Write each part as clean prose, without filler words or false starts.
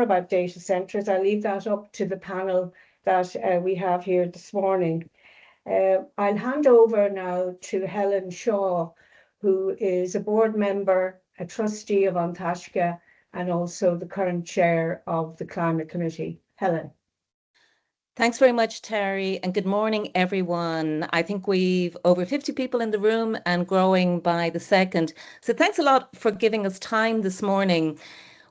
more about data centres. I'll leave that up to the panel that we have here this morning. I'll hand over now to Helen Shaw, who is a board member, a trustee of An Taisce, and also the current chair of the Climate Committee. Helen. Thanks very much, Terry, and good morning, everyone. I think we've over 50 people in the room and growing by the second. So thanks a lot for giving us time this morning.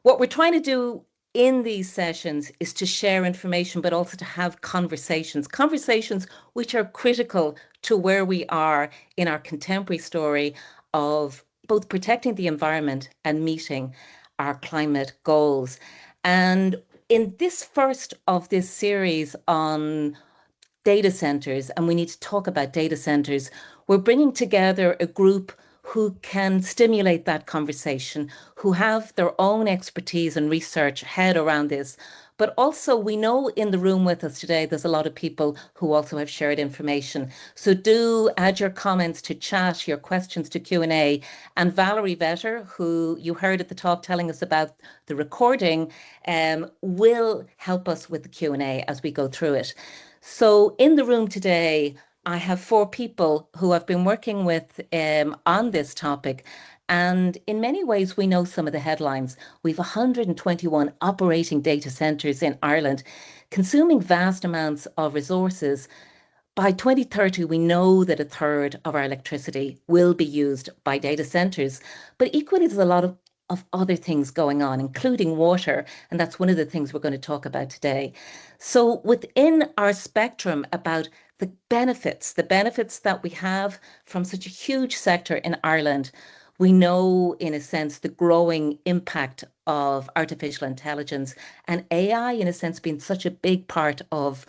What we're trying to do in these sessions is to share information, but also to have conversations which are critical to where we are in our contemporary story of both protecting the environment and meeting our climate goals. And in this first of this series on data centers, and we need to talk about data centers, we're bringing together a group who can stimulate that conversation, who have their own expertise and research head around this. But also we know in the room with us today, there's a lot of people who also have shared information. So do add your comments to chat, your questions to Q&A. And Valerie Vetter, who you heard at the top telling us about the recording, will help us with the Q&A as we go through it. So in the room today, I have 4 people who I've been working with on this topic. And in many ways, we know some of the headlines. We've 121 operating data centres in Ireland, consuming vast amounts of resources. By 2030, we know that 1/3 of our electricity will be used by data centres. But equally, there's a lot of other things going on, including water. And that's one of the things we're going to talk about today. So within our spectrum about the benefits that we have from such a huge sector in Ireland, we know, in a sense, the growing impact of artificial intelligence and AI, in a sense, being such a big part of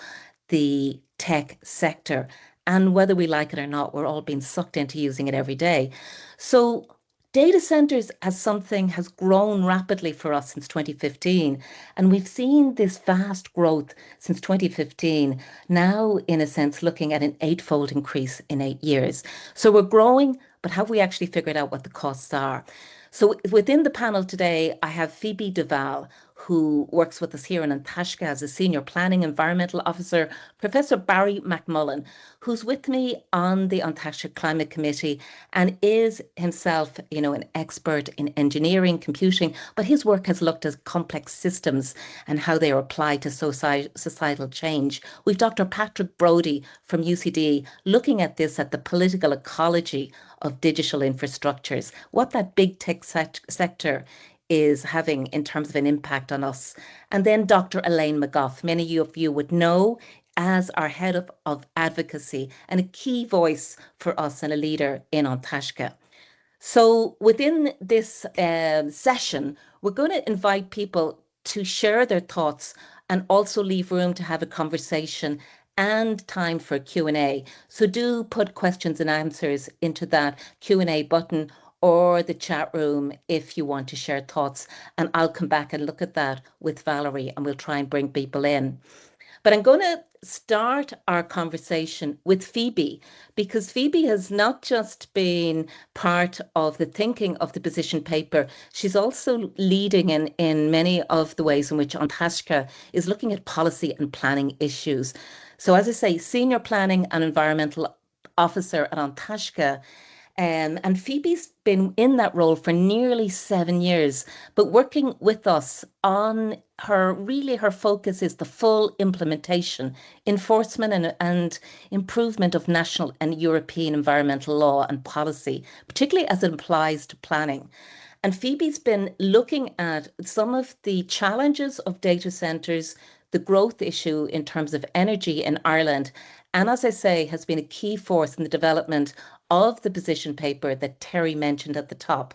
the tech sector. And whether we like it or not, we're all being sucked into using it every day. So data centers as something has grown rapidly for us since 2015, and we've seen this vast growth since 2015, now in a sense looking at an 8-fold increase in 8 years. So we're growing, but have we actually figured out what the costs are? So within the panel today, I have Phoebe Duval, who works with us here in An Taisce as a Senior Planning Environmental Officer, Professor Barry McMullen, who's with me on the An Taisce Climate Committee and is himself, an expert in engineering, computing, but his work has looked at complex systems and how they are applied to societal change. We've Dr. Patrick Brodie from UCD looking at this at the political ecology of digital infrastructures, what that big tech sector is having in terms of an impact on us. And then Dr. Elaine McGough, many of you would know as our head of advocacy and a key voice for us and a leader in An Taisce. So within this session, we're going to invite people to share their thoughts and also leave room to have a conversation and time for Q&A. So do put questions and answers into that Q&A button or the chat room if you want to share thoughts. And I'll come back and look at that with Valerie and we'll try and bring people in. But I'm going to start our conversation with Phoebe, because Phoebe has not just been part of the thinking of the position paper, she's also leading in many of the ways in which An Taisce is looking at policy and planning issues. So as I say, Senior Planning and Environmental Officer at An Taisce. And Phoebe's been in that role for nearly 7 years, but working with us on her focus is the full implementation, enforcement and improvement of national and European environmental law and policy, particularly as it applies to planning. And Phoebe's been looking at some of the challenges of data centres, the growth issue in terms of energy in Ireland, and as I say, has been a key force in the development of the position paper that Terry mentioned at the top.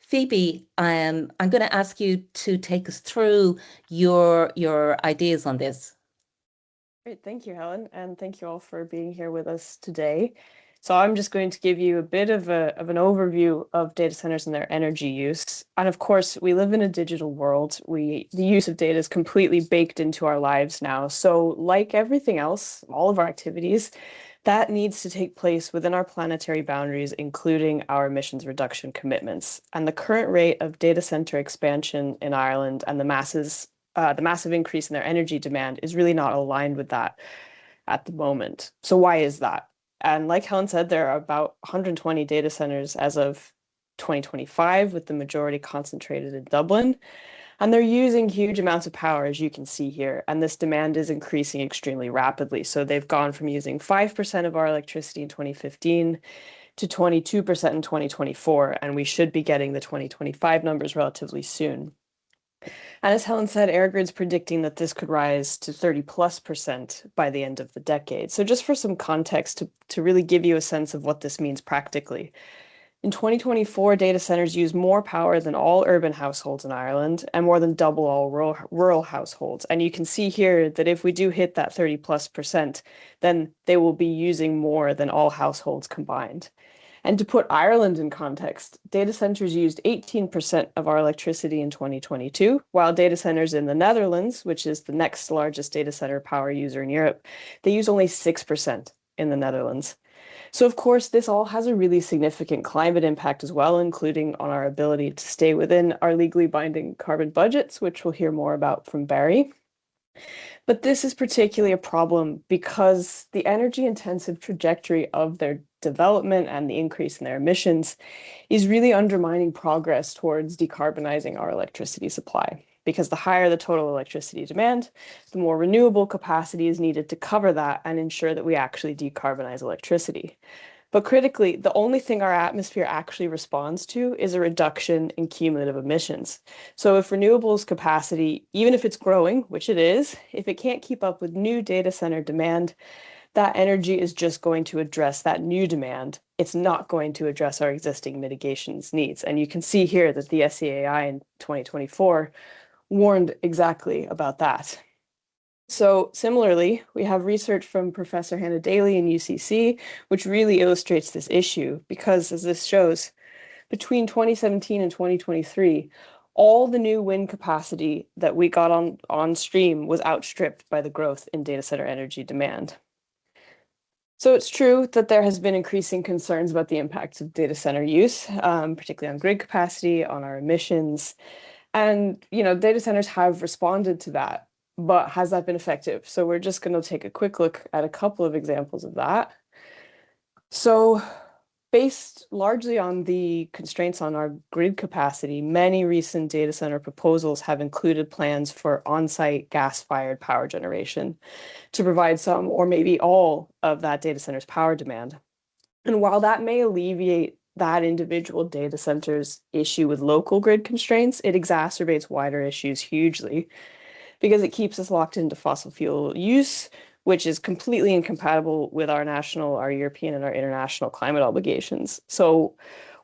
Phoebe, I'm going to ask you to take us through your ideas on this. Great, thank you, Helen, and thank you all for being here with us today. So I'm just going to give you a bit of an overview of data centers and their energy use. And of course, we live in a digital world. The use of data is completely baked into our lives now. So like everything else, all of our activities, that needs to take place within our planetary boundaries, including our emissions reduction commitments. And the current rate of data center expansion in Ireland and the the massive increase in their energy demand is really not aligned with that at the moment. So why is that? And like Helen said, there are about 120 data centers as of 2025, with the majority concentrated in Dublin. And they're using huge amounts of power, as you can see here. And this demand is increasing extremely rapidly. So they've gone from using 5% of our electricity in 2015 to 22% in 2024. And we should be getting the 2025 numbers relatively soon. And as Helen said, EirGrid's predicting that this could rise to 30+% by the end of the decade. So just for some context to really give you a sense of what this means practically. In 2024, data centers use more power than all urban households in Ireland and more than double all rural households. And you can see here that if we do hit that 30+%, then they will be using more than all households combined. And to put Ireland in context, data centers used 18% of our electricity in 2022, while data centers in the Netherlands, which is the next largest data center power user in Europe, they use only 6% in the Netherlands. So of course, this all has a really significant climate impact as well, including on our ability to stay within our legally binding carbon budgets, which we'll hear more about from Barry. But this is particularly a problem because the energy intensive trajectory of their development and the increase in their emissions is really undermining progress towards decarbonizing our electricity supply. Because the higher the total electricity demand, the more renewable capacity is needed to cover that and ensure that we actually decarbonize electricity. But critically, the only thing our atmosphere actually responds to is a reduction in cumulative emissions. So if renewables capacity, even if it's growing, which it is, if it can't keep up with new data center demand, that energy is just going to address that new demand. It's not going to address our existing mitigations needs. And you can see here that the SEAI in 2024 warned exactly about that. So similarly, we have research from Professor Hannah Daly in UCC, which really illustrates this issue because, as this shows, between 2017 and 2023, all the new wind capacity that we got on stream was outstripped by the growth in data center energy demand. So it's true that there has been increasing concerns about the impacts of data center use, particularly on grid capacity, on our emissions. And, data centers have responded to that, but has that been effective? So we're just going to take a quick look at a couple of examples of that. So based largely on the constraints on our grid capacity, many recent data center proposals have included plans for on-site gas-fired power generation to provide some or maybe all of that data center's power demand. And while that may alleviate that individual data center's issue with local grid constraints, it exacerbates wider issues hugely because it keeps us locked into fossil fuel use, which is completely incompatible with our national, our European, and our international climate obligations. So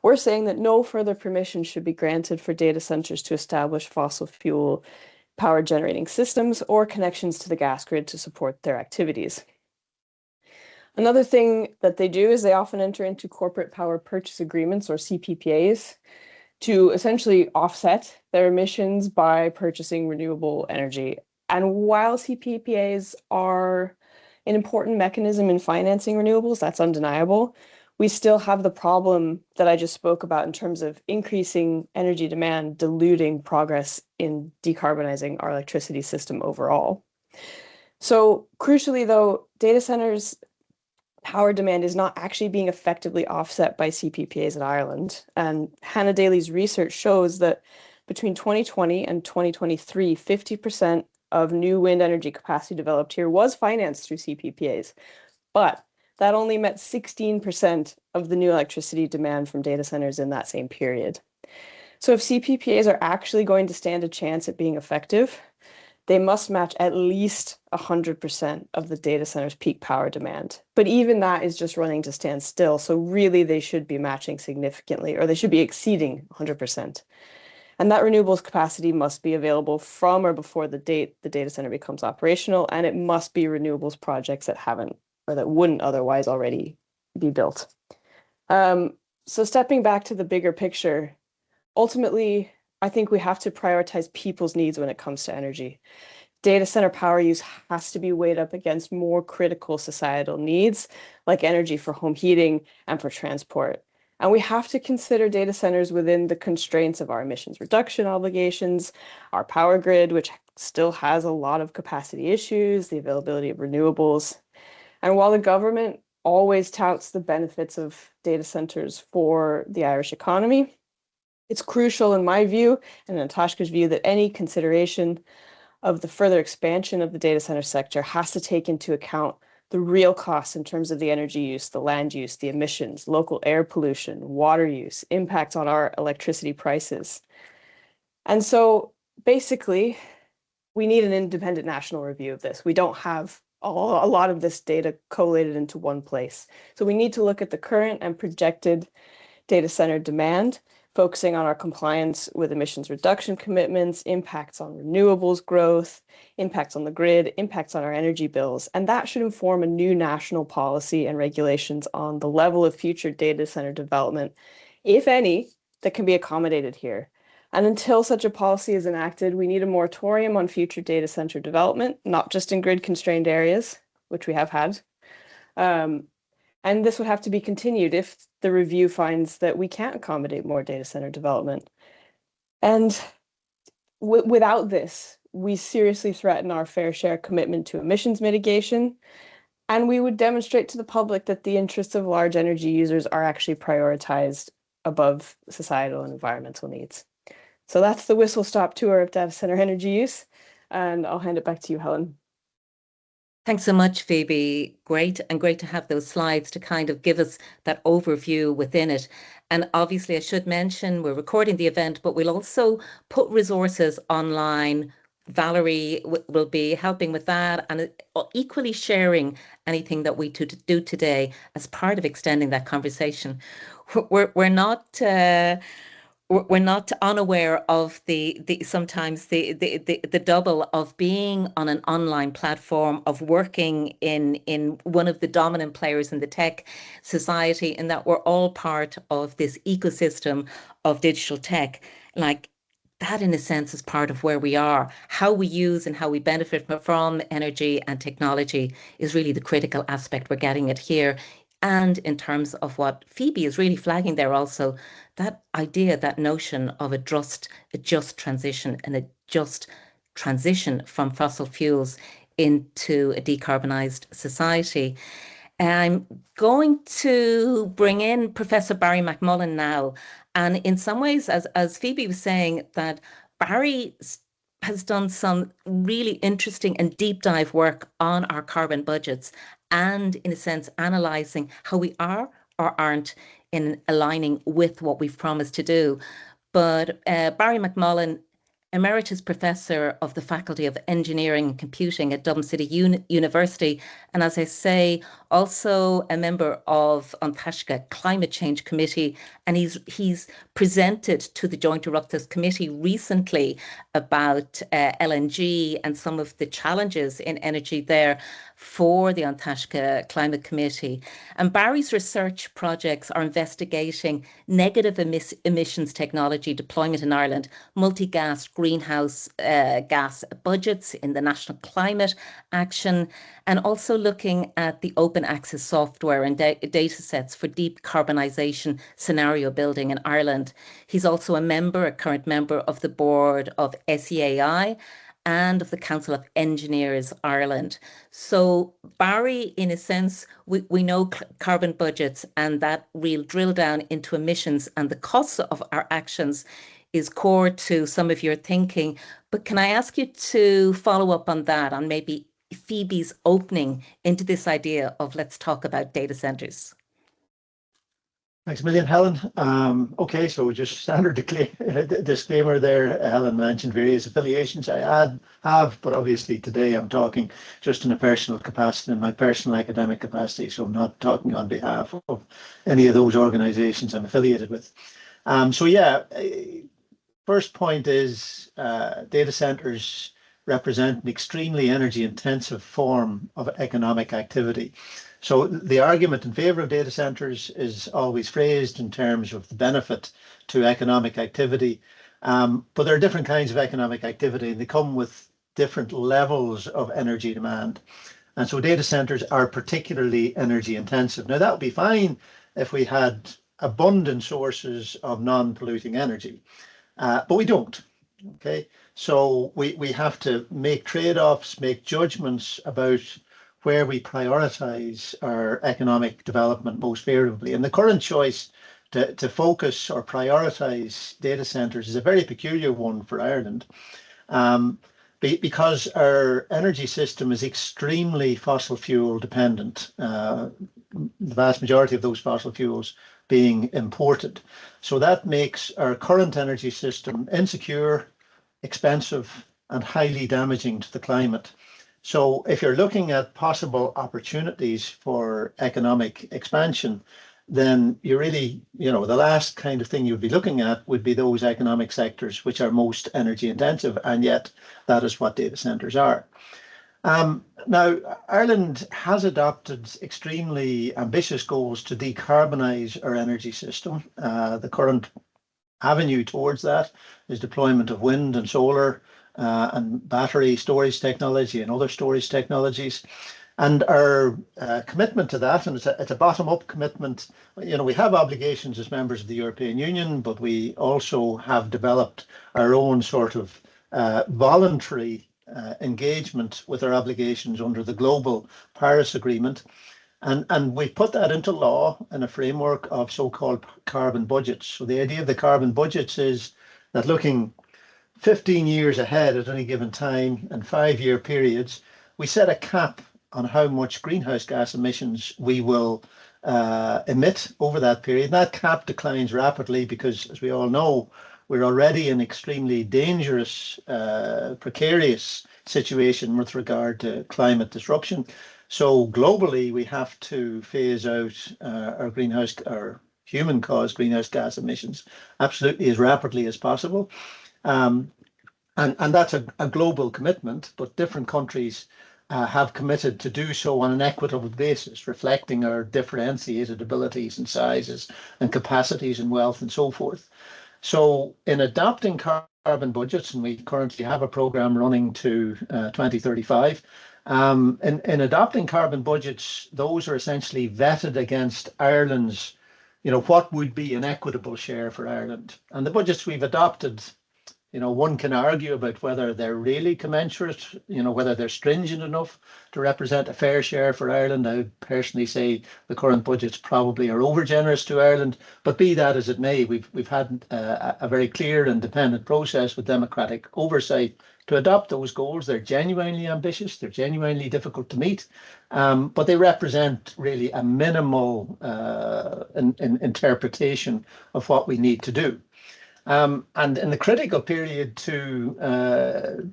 we're saying that no further permission should be granted for data centers to establish fossil fuel power generating systems or connections to the gas grid to support their activities. Another thing that they do is they often enter into corporate power purchase agreements, or CPPAs, to essentially offset their emissions by purchasing renewable energy. And while CPPAs are an important mechanism in financing renewables, that's undeniable, we still have the problem that I just spoke about in terms of increasing energy demand, diluting progress in decarbonizing our electricity system overall. So crucially, though, data centers' power demand is not actually being effectively offset by CPPAs in Ireland. And Hannah Daly's research shows that between 2020 and 2023, 50% of new wind energy capacity developed here was financed through CPPAs. But that only met 16% of the new electricity demand from data centers in that same period. So if CPPAs are actually going to stand a chance at being effective, they must match at least 100% of the data center's peak power demand. But even that is just running to stand still. So really, they should be matching significantly, or they should be exceeding 100%. And that renewables capacity must be available from or before the date the data center becomes operational, and it must be renewables projects that haven't or that wouldn't otherwise already be built. So stepping back to the bigger picture, ultimately, I think we have to prioritize people's needs when it comes to energy. Data center power use has to be weighed up against more critical societal needs, like energy for home heating and for transport. And we have to consider data centers within the constraints of our emissions reduction obligations, our power grid, which still has a lot of capacity issues, the availability of renewables. And while the government always touts the benefits of data centers for the Irish economy, it's crucial in my view and in Taisce's view that any consideration of the further expansion of the data center sector has to take into account the real costs in terms of the energy use, the land use, the emissions, local air pollution, water use, impacts on our electricity prices. And so basically, we need an independent national review of this. We don't have a lot of this data collated into one place. So we need to look at the current and projected data center demand, focusing on our compliance with emissions reduction commitments, impacts on renewables growth, impacts on the grid, impacts on our energy bills. And that should inform a new national policy and regulations on the level of future data center development, if any, that can be accommodated here. And until such a policy is enacted, we need a moratorium on future data center development, not just in grid-constrained areas, which we have had. And this would have to be continued if the review finds that we can't accommodate more data center development. And without this, we seriously threaten our fair share commitment to emissions mitigation. And we would demonstrate to the public that the interests of large energy users are actually prioritized above societal and environmental needs. So that's the whistle-stop tour of data center energy use. And I'll hand it back to you, Helen. Thanks so much, Phoebe. Great, and great to have those slides to kind of give us that overview within it. And obviously, I should mention we're recording the event, but we'll also put resources online. Valerie will be helping with that and equally sharing anything that we do today as part of extending that conversation. We're not unaware of the sometimes the double of being on an online platform, of working in one of the dominant players in the tech society, and that we're all part of this ecosystem of digital tech. Like that, in a sense, is part of where we are. How we use and how we benefit from energy and technology is really the critical aspect. We're getting it here. And in terms of what Phoebe is really flagging there also, that idea, that notion of a just transition and a just transition from fossil fuels into a decarbonised society. I'm going to bring in Professor Barry McMullen now. And in some ways, as Phoebe was saying, that Barry has done some really interesting and deep dive work on our carbon budgets and, in a sense, analysing how we are or aren't in aligning with what we've promised to do. But Barry McMullen, Emeritus Professor of the Faculty of Engineering and Computing at Dublin City University, and as I say, also a member of An Taisce Climate Change Committee, and he's presented to the Joint Oireachtas Committee recently about LNG and some of the challenges in energy there for the An Taisce Climate Committee. And Barry's research projects are investigating negative emissions technology deployment in Ireland, multi-gas greenhouse gas budgets in the National Climate Action, and also looking at the open access software and data sets for deep carbonisation scenario building in Ireland. He's also a current member of the board of SEAI and of the Council of Engineers Ireland. So Barry, in a sense, we know carbon budgets, and that real drill down into emissions and the costs of our actions is core to some of your thinking. But can I ask you to follow up on that, on maybe Phoebe's opening into this idea of let's talk about data centres? Thanks a million, Helen. Okay, so just standard disclaimer there. Helen mentioned various affiliations I have, but obviously today I'm talking just in a personal capacity, in my personal academic capacity, so I'm not talking on behalf of any of those organisations I'm affiliated with. So yeah, first point is data centres represent an extremely energy intensive form of economic activity. So the argument in favour of data centres is always phrased in terms of the benefit to economic activity. But there are different kinds of economic activity, and they come with different levels of energy demand. And so data centres are particularly energy intensive. Now, that would be fine if we had abundant sources of non-polluting energy, but we don't. Okay, So we have to make trade-offs, make judgments about where we prioritize our economic development most favorably. And the current choice to focus or prioritize data centers is a very peculiar one for Ireland, because our energy system is extremely fossil fuel dependent. The vast majority of those fossil fuels being imported. So that makes our current energy system insecure, expensive, and highly damaging to the climate. So if you're looking at possible opportunities for economic expansion, then you really, the last kind of thing you'd be looking at would be those economic sectors which are most energy intensive, and yet that is what data centers are. Now, Ireland has adopted extremely ambitious goals to decarbonise our energy system. The current avenue towards that is deployment of wind and solar and battery storage technology and other storage technologies. And our commitment to that, and it's a bottom-up commitment. We have obligations as members of the European Union, but we also have developed our own sort of voluntary engagement with our obligations under the Global Paris Agreement. And we put that into law in a framework of so-called carbon budgets. So the idea of the carbon budgets is that looking 15 years ahead at any given time and 5-year periods, we set a cap on how much greenhouse gas emissions we will emit over that period. And that cap declines rapidly because, as we all know, we're already in an extremely dangerous, precarious situation with regard to climate disruption. So globally, we have to phase out our human-caused greenhouse gas emissions absolutely as rapidly as possible. And that's a global commitment, but different countries have committed to do so on an equitable basis, reflecting our differentiated abilities and sizes and capacities and wealth and so forth. So in adopting carbon budgets, and we currently have a program running to 2035, in adopting carbon budgets, those are essentially vetted against Ireland's, what would be an equitable share for Ireland. And the budgets we've adopted, one can argue about whether they're really commensurate, whether they're stringent enough to represent a fair share for Ireland. I would personally say the current budgets probably are over-generous to Ireland, but be that as it may, we've had a very clear and independent process with democratic oversight to adopt those goals. They're genuinely ambitious, they're genuinely difficult to meet, but they represent really a minimal interpretation of what we need to do. And in the critical period from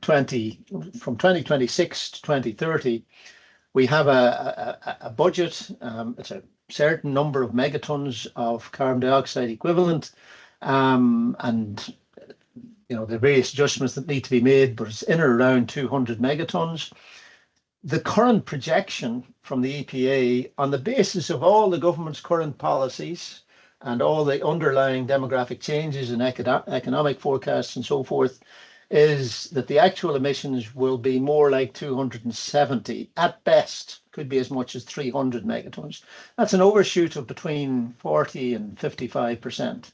2026 to 2030, we have a budget. It's a certain number of megatons of carbon dioxide equivalent, and the various adjustments that need to be made, but it's in or around 200 megatons. The current projection from the EPA, on the basis of all the government's current policies and all the underlying demographic changes in economic forecasts and so forth, is that the actual emissions will be more like 270 at best, could be as much as 300 megatons. That's an overshoot of between 40 and 55%.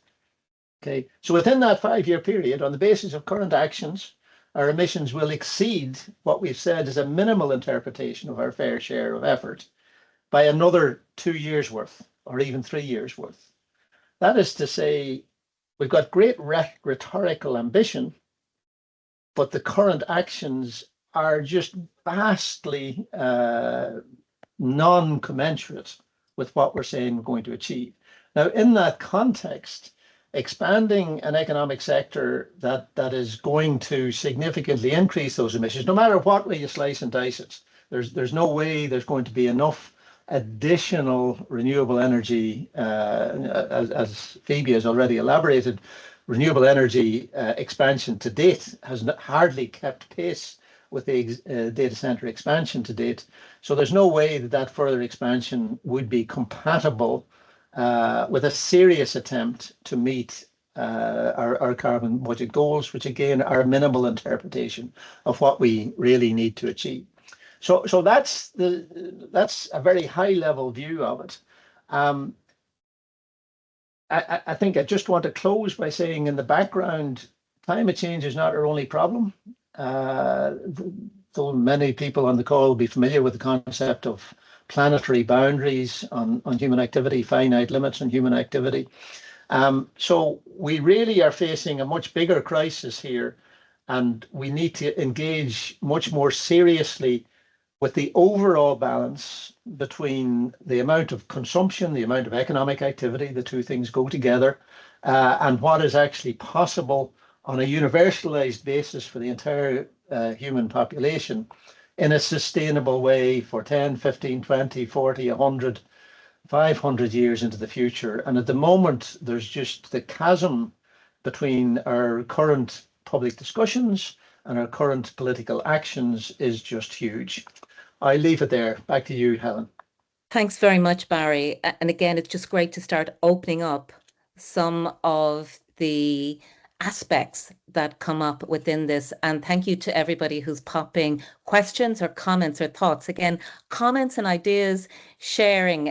Okay, so within that 5-year period, on the basis of current actions, our emissions will exceed what we've said is a minimal interpretation of our fair share of effort by another 2 years worth, or even 3 years worth. That is to say, we've got great rhetorical ambition, but the current actions are just vastly non-commensurate with what we're saying we're going to achieve. Now, in that context, expanding an economic sector that is going to significantly increase those emissions, no matter what way you slice and dice it, there's no way there's going to be enough additional renewable energy, as Phoebe has already elaborated. Renewable energy expansion to date has hardly kept pace with the data center expansion to date. So there's no way that further expansion would be compatible with a serious attempt to meet our carbon budget goals, which again are a minimal interpretation of what we really need to achieve. So that's a very high level view of it. I think I just want to close by saying in the background climate change is not our only problem. Though many people on the call will be familiar with the concept of planetary boundaries on human activity, finite limits on human activity. So we really are facing a much bigger crisis here, and we need to engage much more seriously with the overall balance between the amount of consumption, the amount of economic activity, the two things go together, and what is actually possible on a universalized basis for the entire human population in a sustainable way for 10, 15, 20, 40, 100, 500 years into the future. And at the moment, there's just the chasm between our current public discussions and our current political actions is just huge. I leave it there. Back to you, Helen. Thanks very much, Barry. And again, it's just great to start opening up some of the aspects that come up within this. And thank you to everybody who's popping questions or comments or thoughts. Again, comments and ideas sharing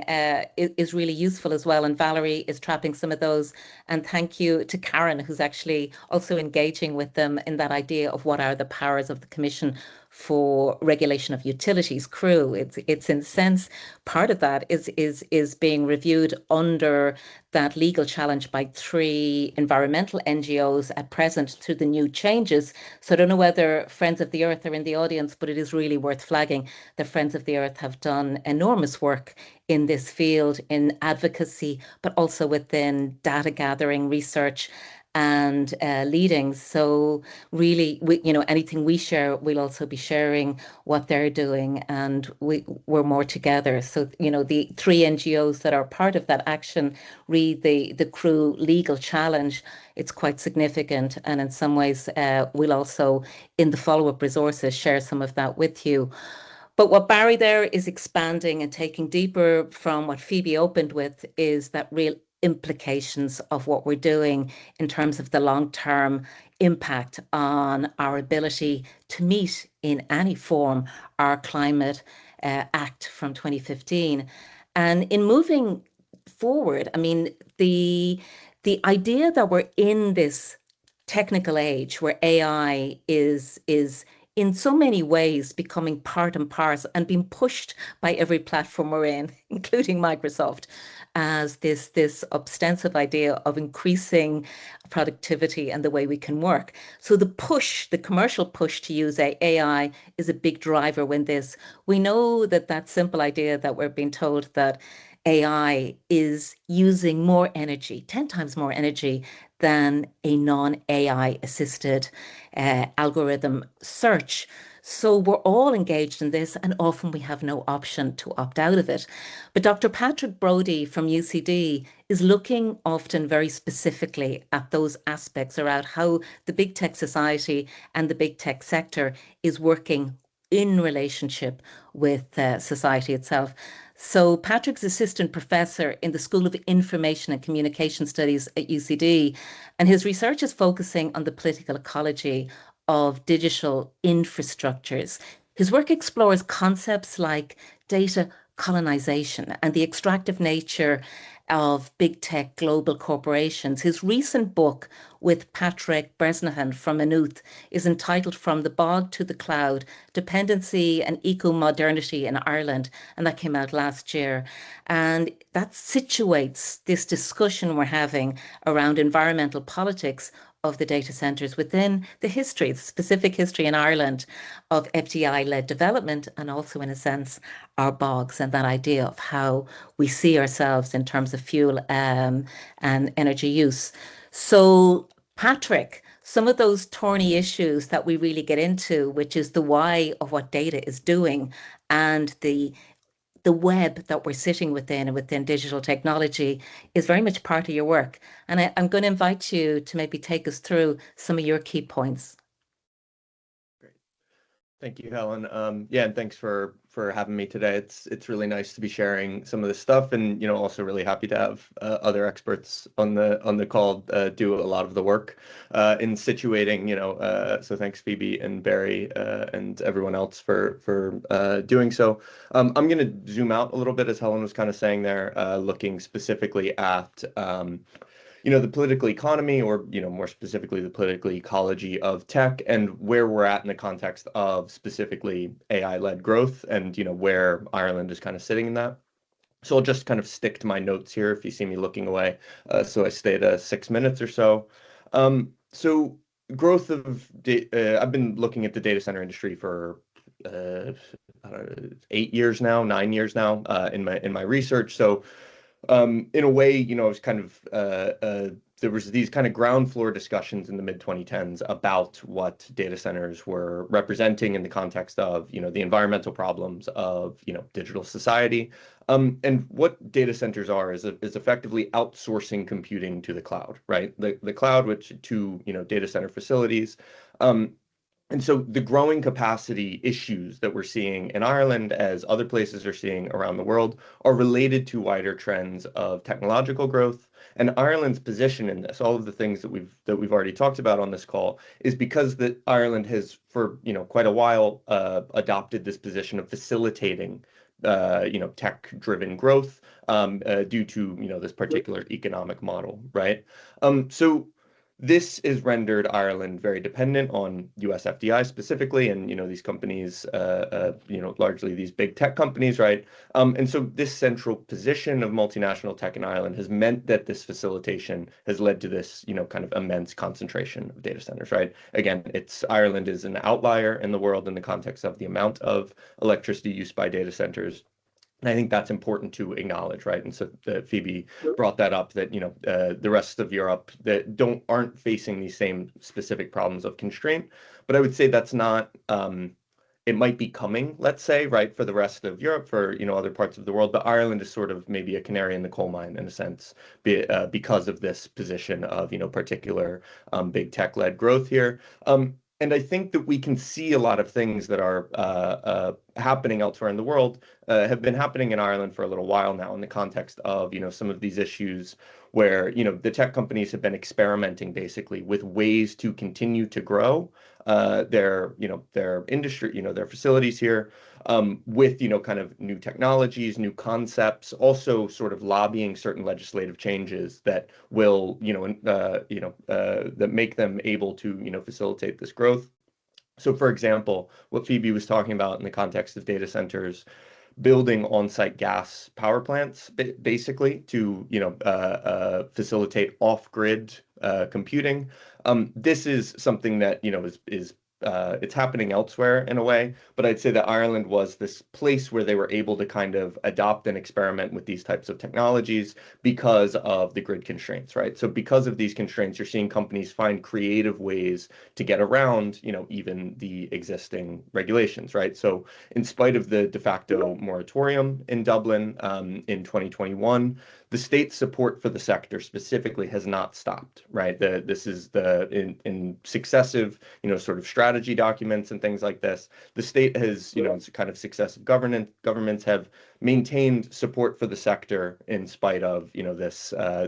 is really useful as well. And Valerie is trapping some of those. And thank you to Karen, who's actually also engaging with them in that idea of what are the powers of the Commission for Regulation of Utilities, CREW. It's in a sense part of that is being reviewed under that legal challenge by 3 environmental NGOs at present through the new changes. So I don't know whether Friends of the Earth are in the audience, but it is really worth flagging that Friends of the Earth have done enormous work in this field in advocacy, but also within data gathering, research, and leading. So really, anything we share, we'll also be sharing what they're doing, and we're more together. So, the 3 NGOs that are part of that action read the CREW legal challenge. It's quite significant. And in some ways, we'll also, in the follow-up resources, share some of that with you. But what Barry there is expanding and taking deeper from what Phoebe opened with is that real implications of what we're doing in terms of the long-term impact on our ability to meet in any form our climate act from 2015. And in moving forward, I mean, the idea that we're in this technical age where AI is in so many ways becoming part and parcel and being pushed by every platform we're in, including Microsoft, as this ostensive idea of increasing productivity and the way we can work. So the commercial push to use AI is a big driver when we know that simple idea that we're being told that AI is using more energy, 10 times more energy than a non-AI assisted algorithm search. So we're all engaged in this, and often we have no option to opt out of it. But Dr. Patrick Brodie from UCD is looking often very specifically at those aspects around how the big tech society and the big tech sector is working in relationship with society itself. So Patrick's assistant professor in the School of Information and Communication Studies at UCD, and his research is focusing on the political ecology of digital infrastructures. His work explores concepts like data colonization and the extractive nature of big tech global corporations. His recent book with Patrick Bresnahan from Maynooth is entitled From the Bog to the Cloud, Dependency and Eco-Modernity in Ireland, and that came out last year. And that situates this discussion we're having around environmental politics of the data centres within the history, the specific history in Ireland of FDI-led development, and also, in a sense, our bogs and that idea of how we see ourselves in terms of fuel and energy use. So, Patrick, some of those thorny issues that we really get into, which is the why of what data is doing and the web that we're sitting within and within digital technology is very much part of your work. And I'm going to invite you to maybe take us through some of your key points. Great. Thank you, Helen. Yeah, and thanks for having me today. It's really nice to be sharing some of this stuff, and also really happy to have other experts on the call do a lot of the work in situating. So thanks Phoebe and Barry and everyone else for doing so. I'm going to zoom out a little bit, as Helen was kind of saying there, looking specifically at the political economy, or, more specifically, the political ecology of tech, and where we're at in the context of specifically AI-led growth, and, where Ireland is kind of sitting in that. So I'll just kind of stick to my notes here if you see me looking away. So I stayed 6 minutes or so. So growth of I've been looking at the data center industry for I don't know, 8 years now, 9 years now, in my research. So in a way, it was kind of there was these kind of ground floor discussions in the mid 2010s about what data centers were representing in the context of, the environmental problems of, digital society. And what data centers are is effectively outsourcing computing to the cloud, right? The cloud, which to, data center facilities. And so the growing capacity issues that we're seeing in Ireland, as other places are seeing around the world, are related to wider trends of technological growth. And Ireland's position in this, all of the things that we've already talked about on this call, is because that Ireland has, for quite a while, adopted this position of facilitating tech-driven growth due to this particular economic model, right? So this is rendered Ireland very dependent on US FDI specifically, and these companies, largely these big tech companies, right? And so this central position of multinational tech in Ireland has meant that this facilitation has led to this, kind of immense concentration of data centers, right? Again, Ireland is an outlier in the world in the context of the amount of electricity used by data centers. And I think that's important to acknowledge, right? And so Phoebe brought that up, that the rest of Europe that aren't facing these same specific problems of constraint. But I would say that's not. It might be coming, let's say, right, for the rest of Europe, for other parts of the world. But Ireland is sort of maybe a canary in the coal mine in a sense, because of this position of particular big tech-led growth here. And I think that we can see a lot of things that are happening elsewhere in the world have been happening in Ireland for a little while now, in the context of some of these issues where the tech companies have been experimenting basically with ways to continue to grow their industry, their facilities here, with kind of new technologies, new concepts, also sort of lobbying certain legislative changes that will that make them able to facilitate this growth. So, for example, what Phoebe was talking about in the context of data centers, building on-site gas power plants, basically to facilitate off-grid computing. This is something that is it's happening elsewhere in a way, but I'd say that Ireland was this place where they were able to kind of adopt and experiment with these types of technologies because of the grid constraints, right? So because of these constraints, you're seeing companies find creative ways to get around, even the existing regulations, right? So in spite of the de facto moratorium in Dublin in 2021, the state's support for the sector specifically has not stopped, right? This is in successive, sort of strategy documents and things like this. The state has, kind of successive governments have maintained support for the sector in spite of,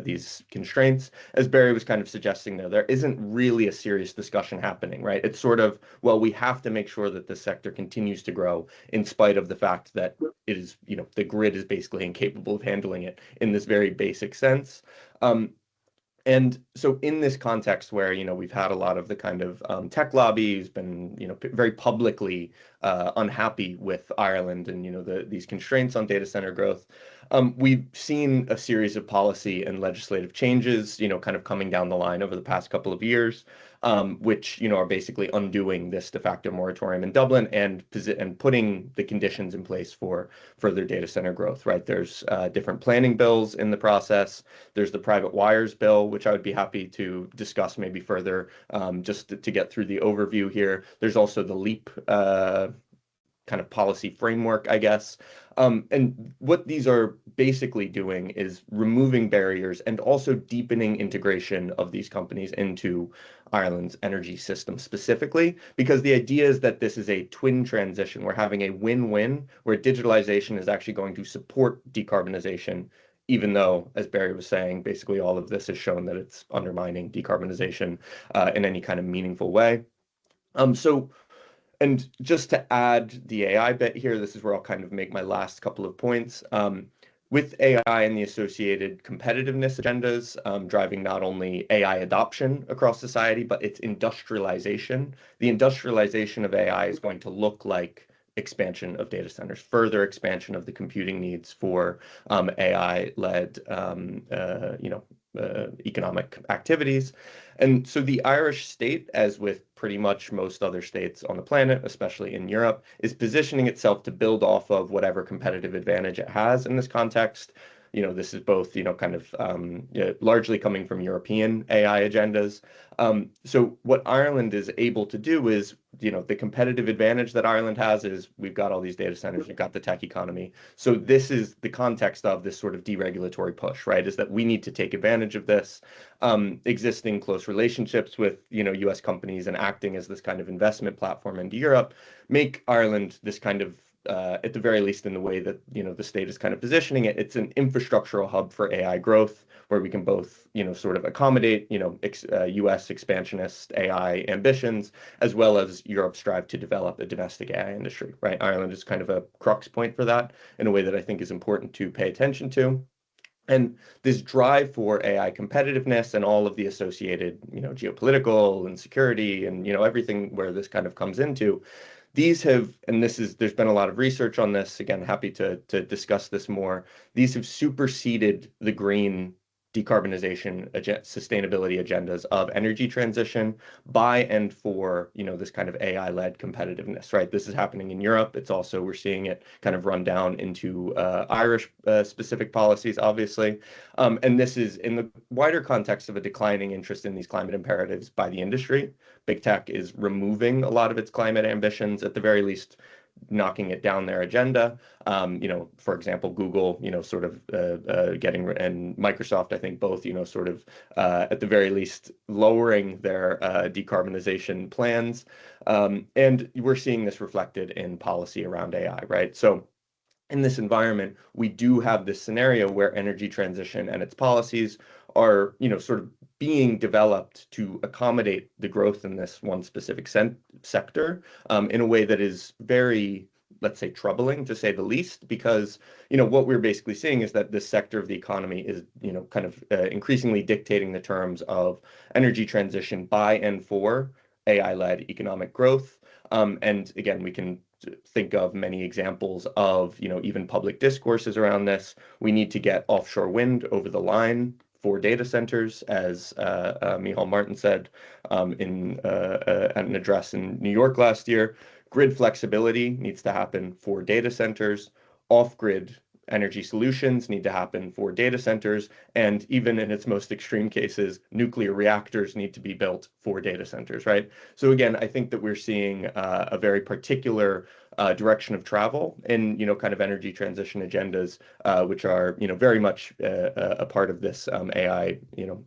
these constraints. As Barry was kind of suggesting there isn't really a serious discussion happening, right? It's sort of, well, we have to make sure that the sector continues to grow in spite of the fact that it is, the grid is basically incapable of handling it in this very basic sense. And so in this context where, we've had a lot of the kind of tech lobbies been, very publicly unhappy with Ireland and, these constraints on data center growth, we've seen a series of policy and legislative changes, kind of coming down the line over the past couple of years, which, are basically undoing this de facto moratorium in Dublin and putting the conditions in place for further data center growth, right? There's different planning bills in the process. There's the private wires bill, which I would be happy to discuss maybe further, just to get through the overview here. There's also the LEAP kind of policy framework, I guess. And what these are basically doing is removing barriers and also deepening integration of these companies into Ireland's energy system specifically, because the idea is that this is a twin transition. We're having a win-win where digitalization is actually going to support decarbonization, even though, as Barry was saying, basically all of this has shown that it's undermining decarbonization in any kind of meaningful way. And just to add the AI bit here, this is where I'll kind of make my last couple of points. with AI and the associated competitiveness agendas, driving not only AI adoption across society, but its industrialization. The industrialization of AI is going to look like expansion of data centers, further expansion of the computing needs for AI-led, economic activities. And so the Irish state, as with pretty much most other states on the planet, especially in Europe, is positioning itself to build off of whatever competitive advantage it has in this context. This is both, kind of largely coming from European AI agendas. So what Ireland is able to do is, the competitive advantage that Ireland has is we've got all these data centers, we've got the tech economy. So this is the context of this sort of deregulatory push, right? Is that we need to take advantage of this existing close relationships with, US companies and acting as this kind of investment platform into Europe, make Ireland this kind of at the very least in the way that the state is kind of positioning it, it's an infrastructural hub for AI growth, where we can both sort of accommodate US expansionist AI ambitions, as well as Europe's strive to develop a domestic AI industry. Right, Ireland is kind of a crux point for that in a way that I think is important to pay attention to. And this drive for AI competitiveness and all of the associated, geopolitical and security and, everything where this kind of comes into, these have, and there's been a lot of research on this, again, happy to discuss this more. These have superseded the green decarbonization, sustainability agendas of energy transition by and for, this kind of AI-led competitiveness, right? This is happening in Europe. It's also, we're seeing it kind of run down into Irish specific policies, obviously. And this is in the wider context of a declining interest in these climate imperatives by the industry. Big tech is removing a lot of its climate ambitions, at the very least, knocking it down their agenda. For example, Google, sort of getting, and Microsoft, I think both, sort of at the very least lowering their decarbonization plans. And we're seeing this reflected in policy around AI, right? So in this environment, we do have this scenario where energy transition and its policies are, sort of being developed to accommodate the growth in this one specific sector in a way that is very, let's say, troubling, to say the least, because, what we're basically seeing is that this sector of the economy is, kind of increasingly dictating the terms of energy transition by and for AI-led economic growth. And again, we can think of many examples of, even public discourses around this. We need to get offshore wind over the line for data centers, as Micheál Martin said in an address in New York last year. Grid flexibility needs to happen for data centers. Off-grid energy solutions need to happen for data centers. And even in its most extreme cases, nuclear reactors need to be built for data centers, right? So again, I think that we're seeing a very particular direction of travel in, kind of energy transition agendas, which are, very much a part of this AI,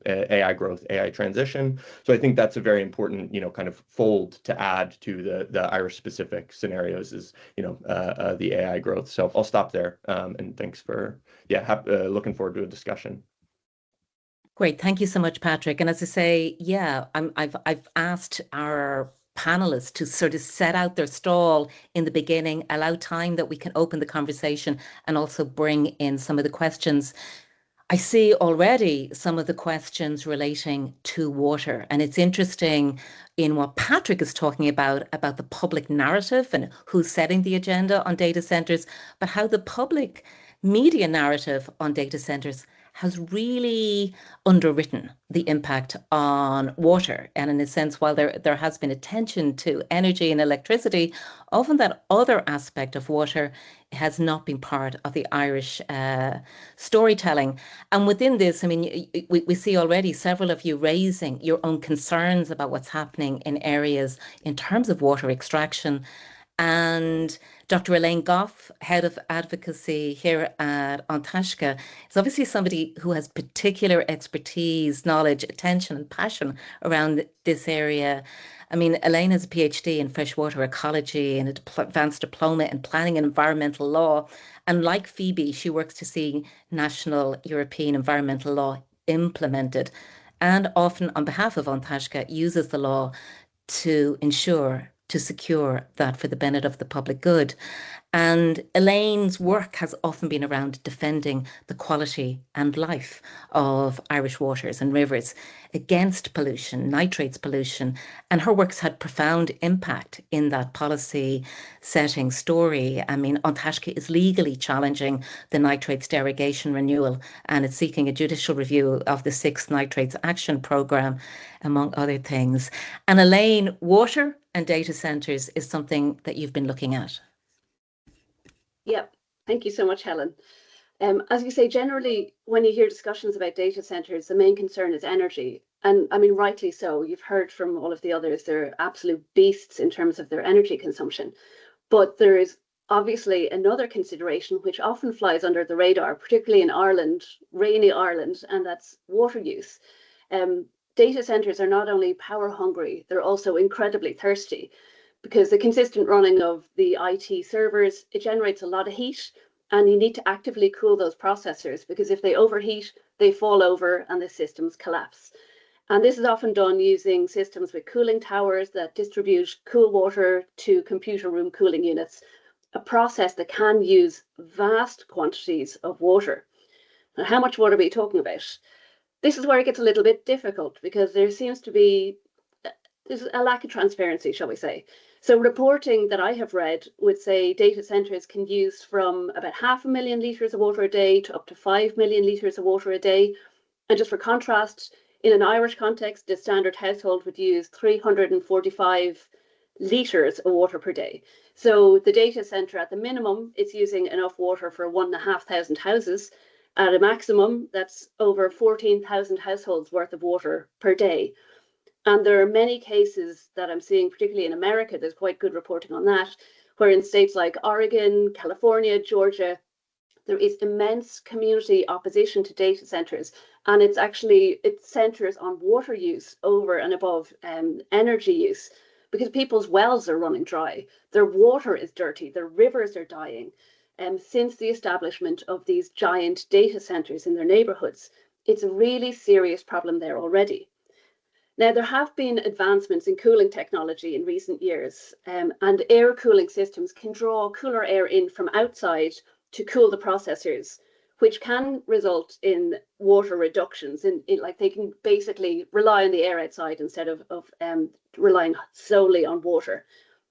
AI growth, AI transition. So I think that's a very important, kind of fold to add to the Irish specific scenarios is, the AI growth. So I'll stop there. And thanks for, looking forward to a discussion. Great. Thank you so much, Patrick. And as I say, I've asked our panelists to sort of set out their stall in the beginning, allow time that we can open the conversation and also bring in some of the questions. I see already some of the questions relating to water, and it's interesting in what Patrick is talking about the public narrative and who's setting the agenda on data centers, but how the public media narrative on data centers has really underwritten the impact on water. And in a sense, while there has been attention to energy and electricity, often that other aspect of water has not been part of the Irish storytelling. And within this, I mean, we see already several of you raising your own concerns about what's happening in areas in terms of water extraction. And Dr. Elaine Goff, Head of Advocacy here at Taisce, is obviously somebody who has particular expertise, knowledge, attention, and passion around this area. I mean, Elaine has a PhD in freshwater ecology and an advanced diploma in planning and environmental law. And like Phoebe, she works to see national European environmental law implemented, and often on behalf of Taisce uses the law to secure that for the benefit of the public good. And Elaine's work has often been around defending the quality and life of Irish waters and rivers against pollution, nitrates pollution. And her work's had profound impact in that policy setting story. I mean, Taisce is legally challenging the nitrates derogation renewal, and it's seeking a judicial review of the 6th Nitrates Action Programme, among other things. And Elaine, water and data centres is something that you've been looking at. Yep. Thank you so much, Helen. As you say, generally, when you hear discussions about data centers, the main concern is energy. And I mean, rightly so. You've heard from all of the others, they're absolute beasts in terms of their energy consumption. But there is obviously another consideration which often flies under the radar, particularly in Ireland, rainy Ireland, and that's water use. Data centers are not only power hungry, they're also incredibly thirsty, because the consistent running of the IT servers, it generates a lot of heat, and you need to actively cool those processors, because if they overheat, they fall over and the systems collapse. And this is often done using systems with cooling towers that distribute cool water to computer room cooling units, a process that can use vast quantities of water. Now, how much water are we talking about? This is where it gets a little bit difficult, because there seems to be there's a lack of transparency, shall we say. So reporting that I have read would say data centers can use from about 500,000 litres of water a day to up to 5 million litres of water a day. And just for contrast, in an Irish context, the standard household would use 345 litres of water per day. So the data centre, at the minimum, it's using enough water for 1,500 houses. At a maximum, that's over 14,000 households worth of water per day. And there are many cases that I'm seeing, particularly in America, there's quite good reporting on that, where in states like Oregon, California, Georgia, there is immense community opposition to data centers. And it centers on water use over and above energy use, because people's wells are running dry, their water is dirty, their rivers are dying. Since the establishment of these giant data centers in their neighborhoods, it's a really serious problem there already. Now, there have been advancements in cooling technology in recent years, and air cooling systems can draw cooler air in from outside to cool the processors, which can result in water reductions. Like they can basically rely on the air outside instead of relying solely on water.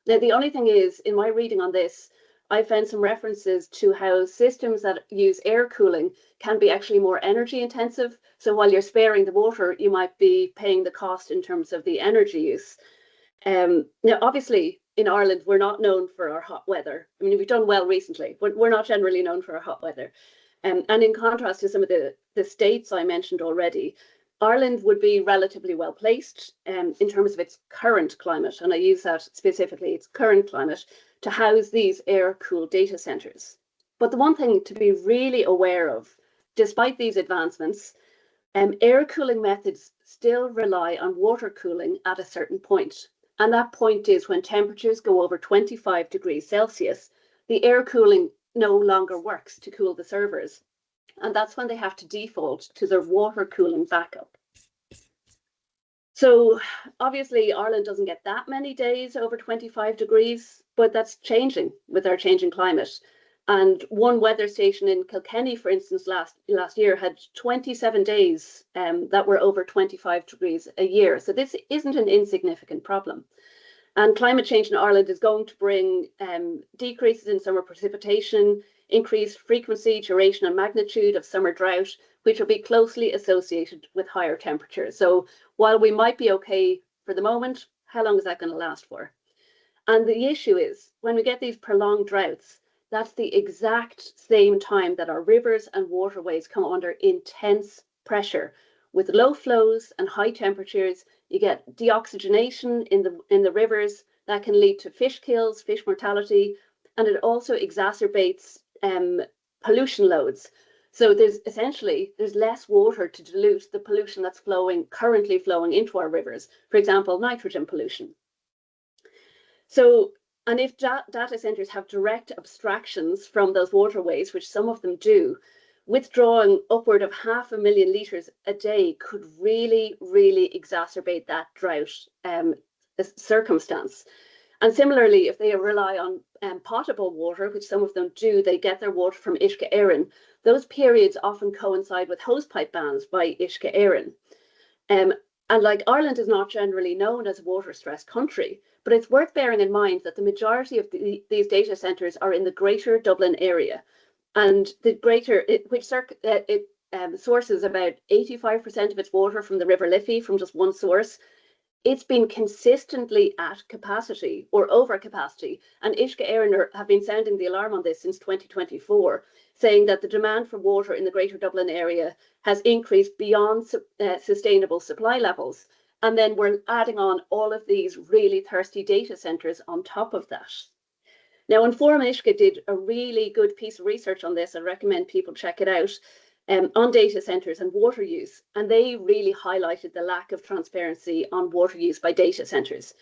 Now, the only thing is, in my reading on this, I found some references to how systems that use air cooling can be actually more energy intensive. So while you're sparing the water, you might be paying the cost in terms of the energy use. Now, obviously, in Ireland, we're not known for our hot weather. I mean, we've done well recently, but we're not generally known for our hot weather. And in contrast to some of the states I mentioned already, Ireland would be relatively well placed in terms of its current climate, and I use that specifically, its current climate, to house these air-cooled data centres. But the one thing to be really aware of, despite these advancements, air cooling methods still rely on water cooling at a certain point. And that point is when temperatures go over 25 degrees Celsius, the air cooling no longer works to cool the servers. And that's when they have to default to their water cooling backup. So obviously Ireland doesn't get that many days over 25 degrees, but that's changing with our changing climate. And one weather station in Kilkenny, for instance, last year had 27 days that were over 25 degrees a year. So this isn't an insignificant problem. And climate change in Ireland is going to bring decreases in summer precipitation, increased frequency, duration and magnitude of summer drought, which will be closely associated with higher temperatures. So while we might be okay for the moment, how long is that going to last for? And the issue is, when we get these prolonged droughts, that's the exact same time that our rivers and waterways come under intense pressure. With low flows and high temperatures, you get deoxygenation in the rivers that can lead to fish kills, fish mortality, and it also exacerbates pollution loads. So there's less water to dilute the pollution that's currently flowing into our rivers, for example, nitrogen pollution. So, and if data centers have direct abstractions from those waterways, which some of them do, withdrawing upward of 500,000 litres a day could really, really exacerbate that drought circumstance. And similarly, if they rely on potable water, which some of them do, they get their water from Uisce Éireann. Those periods often coincide with hosepipe bans by Uisce Éireann. And like Ireland is not generally known as a water-stressed country, but it's worth bearing in mind that the majority of these data centres are in the greater Dublin area. And the greater, which sources about 85% of its water from the River Liffey from just one source. It's been consistently at capacity or over capacity, and Uisce Éireann have been sounding the alarm on this since 2024, saying that the demand for water in the Greater Dublin area has increased beyond sustainable supply levels. And then we're adding on all of these really thirsty data centres on top of that. Now, Inform Uisce did a really good piece of research on this. I recommend people check it out. On data centres and water use, and they really highlighted the lack of transparency on water use by data centres.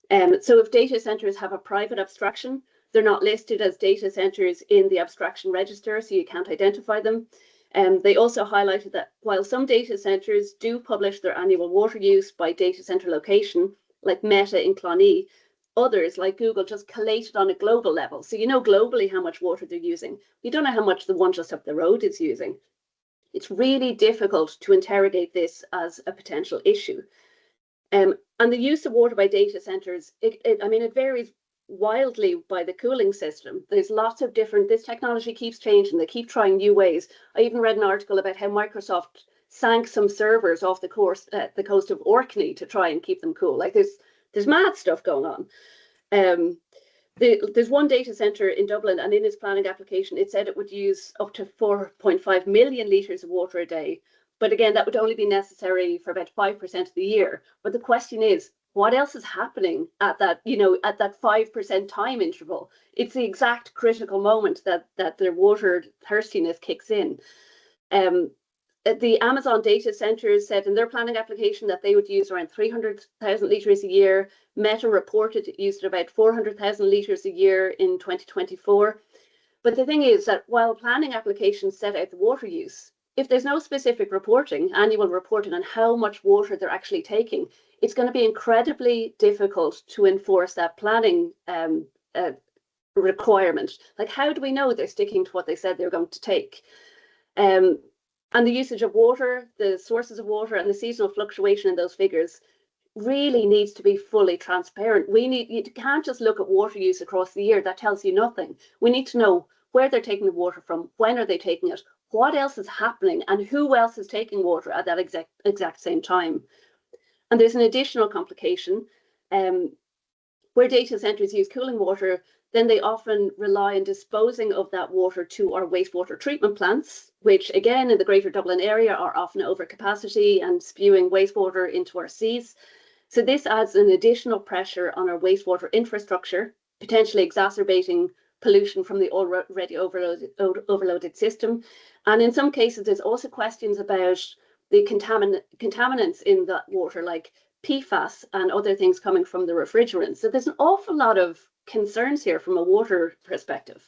So if data centres have a private abstraction, they're not listed as data centres in the abstraction register, so you can't identify them. They also highlighted that while some data centres do publish their annual water use by data centre location, like Meta in Clonee, others, like Google, just collate it on a global level. So you know globally how much water they're using. You don't know how much the one just up the road is using. It's really difficult to interrogate this as a potential issue. And the use of water by data centres, it varies wildly by the cooling system. There's lots of different, this technology keeps changing, they keep trying new ways. I even read an article about how Microsoft sank some servers off the coast of Orkney to try and keep them cool. Like there's mad stuff going on. There's one data centre in Dublin, and in its planning application, it said it would use up to 4.5 million litres of water a day. But again, that would only be necessary for about 5% of the year. But the question is, what else is happening at that, at that 5% time interval? It's the exact critical moment that their water thirstiness kicks in. The Amazon data centres said in their planning application that they would use around 300,000 litres a year. Meta reported it used about 400,000 litres a year in 2024. But the thing is that while planning applications set out the water use, if there's no specific reporting, annual reporting on how much water they're actually taking, it's going to be incredibly difficult to enforce that planning requirement. Like, how do we know they're sticking to what they said they're going to take? And the usage of water, the sources of water, and the seasonal fluctuation in those figures really needs to be fully transparent. You can't just look at water use across the year. That tells you nothing. We need to know where they're taking the water from, when are they taking it, what else is happening, and who else is taking water at that exact same time. And there's an additional complication. Where data centres use cooling water, then they often rely on disposing of that water to our wastewater treatment plants, which again in the Greater Dublin area are often over capacity and spewing wastewater into our seas. So this adds an additional pressure on our wastewater infrastructure, potentially exacerbating pollution from the already overloaded system. And in some cases, there's also questions about the contaminants in that water, like PFAS and other things coming from the refrigerants. So there's an awful lot of concerns here from a water perspective.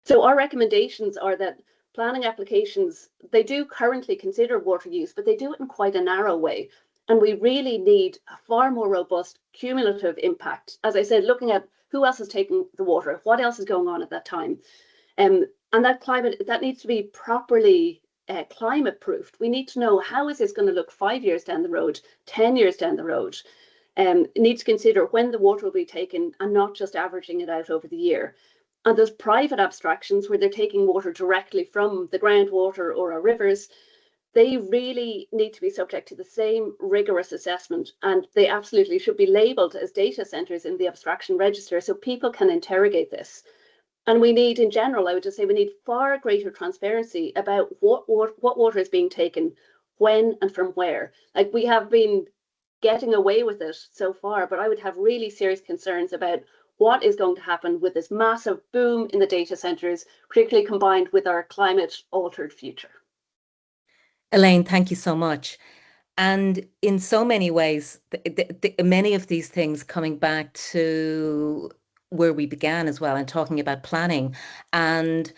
So our recommendations are that planning applications, they do currently consider water use, but they do it in quite a narrow way. And we really need a far more robust cumulative impact. As I said, looking at who else is taking the water, what else is going on at that time. And that climate, that needs to be properly climate proofed. We need to know, how is this going to look 5 years down the road, 10 years down the road? It needs to consider when the water will be taken and not just averaging it out over the year. And those private abstractions where they're taking water directly from the groundwater or our rivers, they really need to be subject to the same rigorous assessment, and they absolutely should be labelled as data centres in the abstraction register so people can interrogate this. And we need, in general, I would just say we need far greater transparency about what water is being taken, when and from where. Like, we have been getting away with it so far, but I would have really serious concerns about what is going to happen with this massive boom in the data centres, particularly combined with our climate altered future. Elaine, thank you so much. And in so many ways, many of these things coming back to where we began as well and talking about planning. And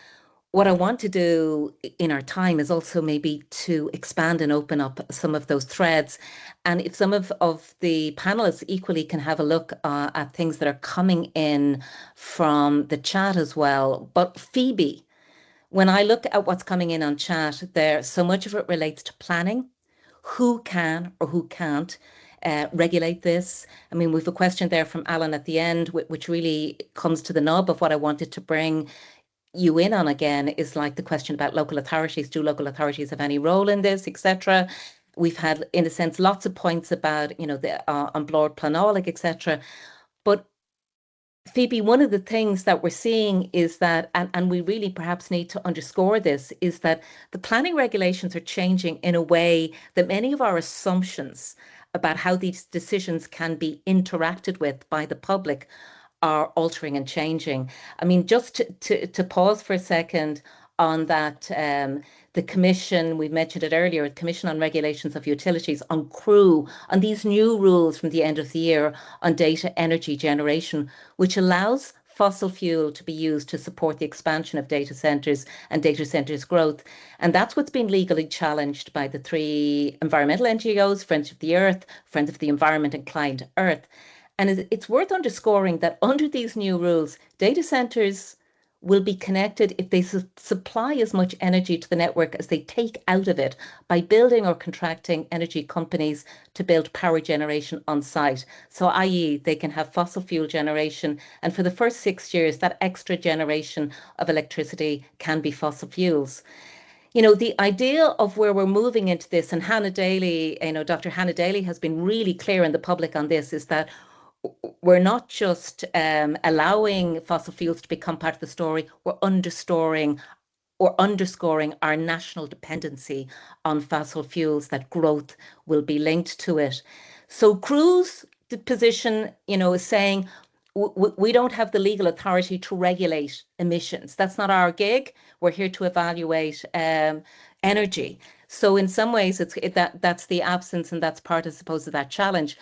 what I want to do in our time is also maybe to expand and open up some of those threads. And if some of the panelists equally can have a look at things that are coming in from the chat as well. But Phoebe, when I look at what's coming in on chat there, so much of it relates to planning. Who can or who can't regulate this? I mean, we've a question there from Alan at the end, which really comes to the nub of what I wanted to bring you in on again, is like the question about local authorities. Do local authorities have any role in this, etc.? We've had, in a sense, lots of points about, you know, the on board planálaigh, etc. But Phoebe, one of the things that we're seeing is that, and we really perhaps need to underscore this, is that the planning regulations are changing in a way that many of our assumptions about how these decisions can be interacted with by the public are altering and changing. I mean, just to pause for a second on that, the Commission, we mentioned it earlier, the Commission on Regulations of Utilities, on CRU, on these new rules from the end of the year on data energy generation, which allows fossil fuel to be used to support the expansion of data centres and data centres growth. And that's what's been legally challenged by the three environmental NGOs, Friends of the Earth, Friends of the Environment and Client Earth. And it's worth underscoring that under these new rules, data centres will be connected if they supply as much energy to the network as they take out of it by building or contracting energy companies to build power generation on site. So i.e. they can have fossil fuel generation, and for the first 6 years that extra generation of electricity can be fossil fuels. You know, the idea of where we're moving into this, and Hannah Daly, you know, Dr. Hannah Daly has been really clear in the public on this, is that we're not just allowing fossil fuels to become part of the story, we're underscoring our national dependency on fossil fuels, that growth will be linked to it. So CRU's position, you know, is saying we don't have the legal authority to regulate emissions. That's not our gig. We're here to evaluate energy. So in some ways, that's the absence, and that's part, I suppose, of that challenge.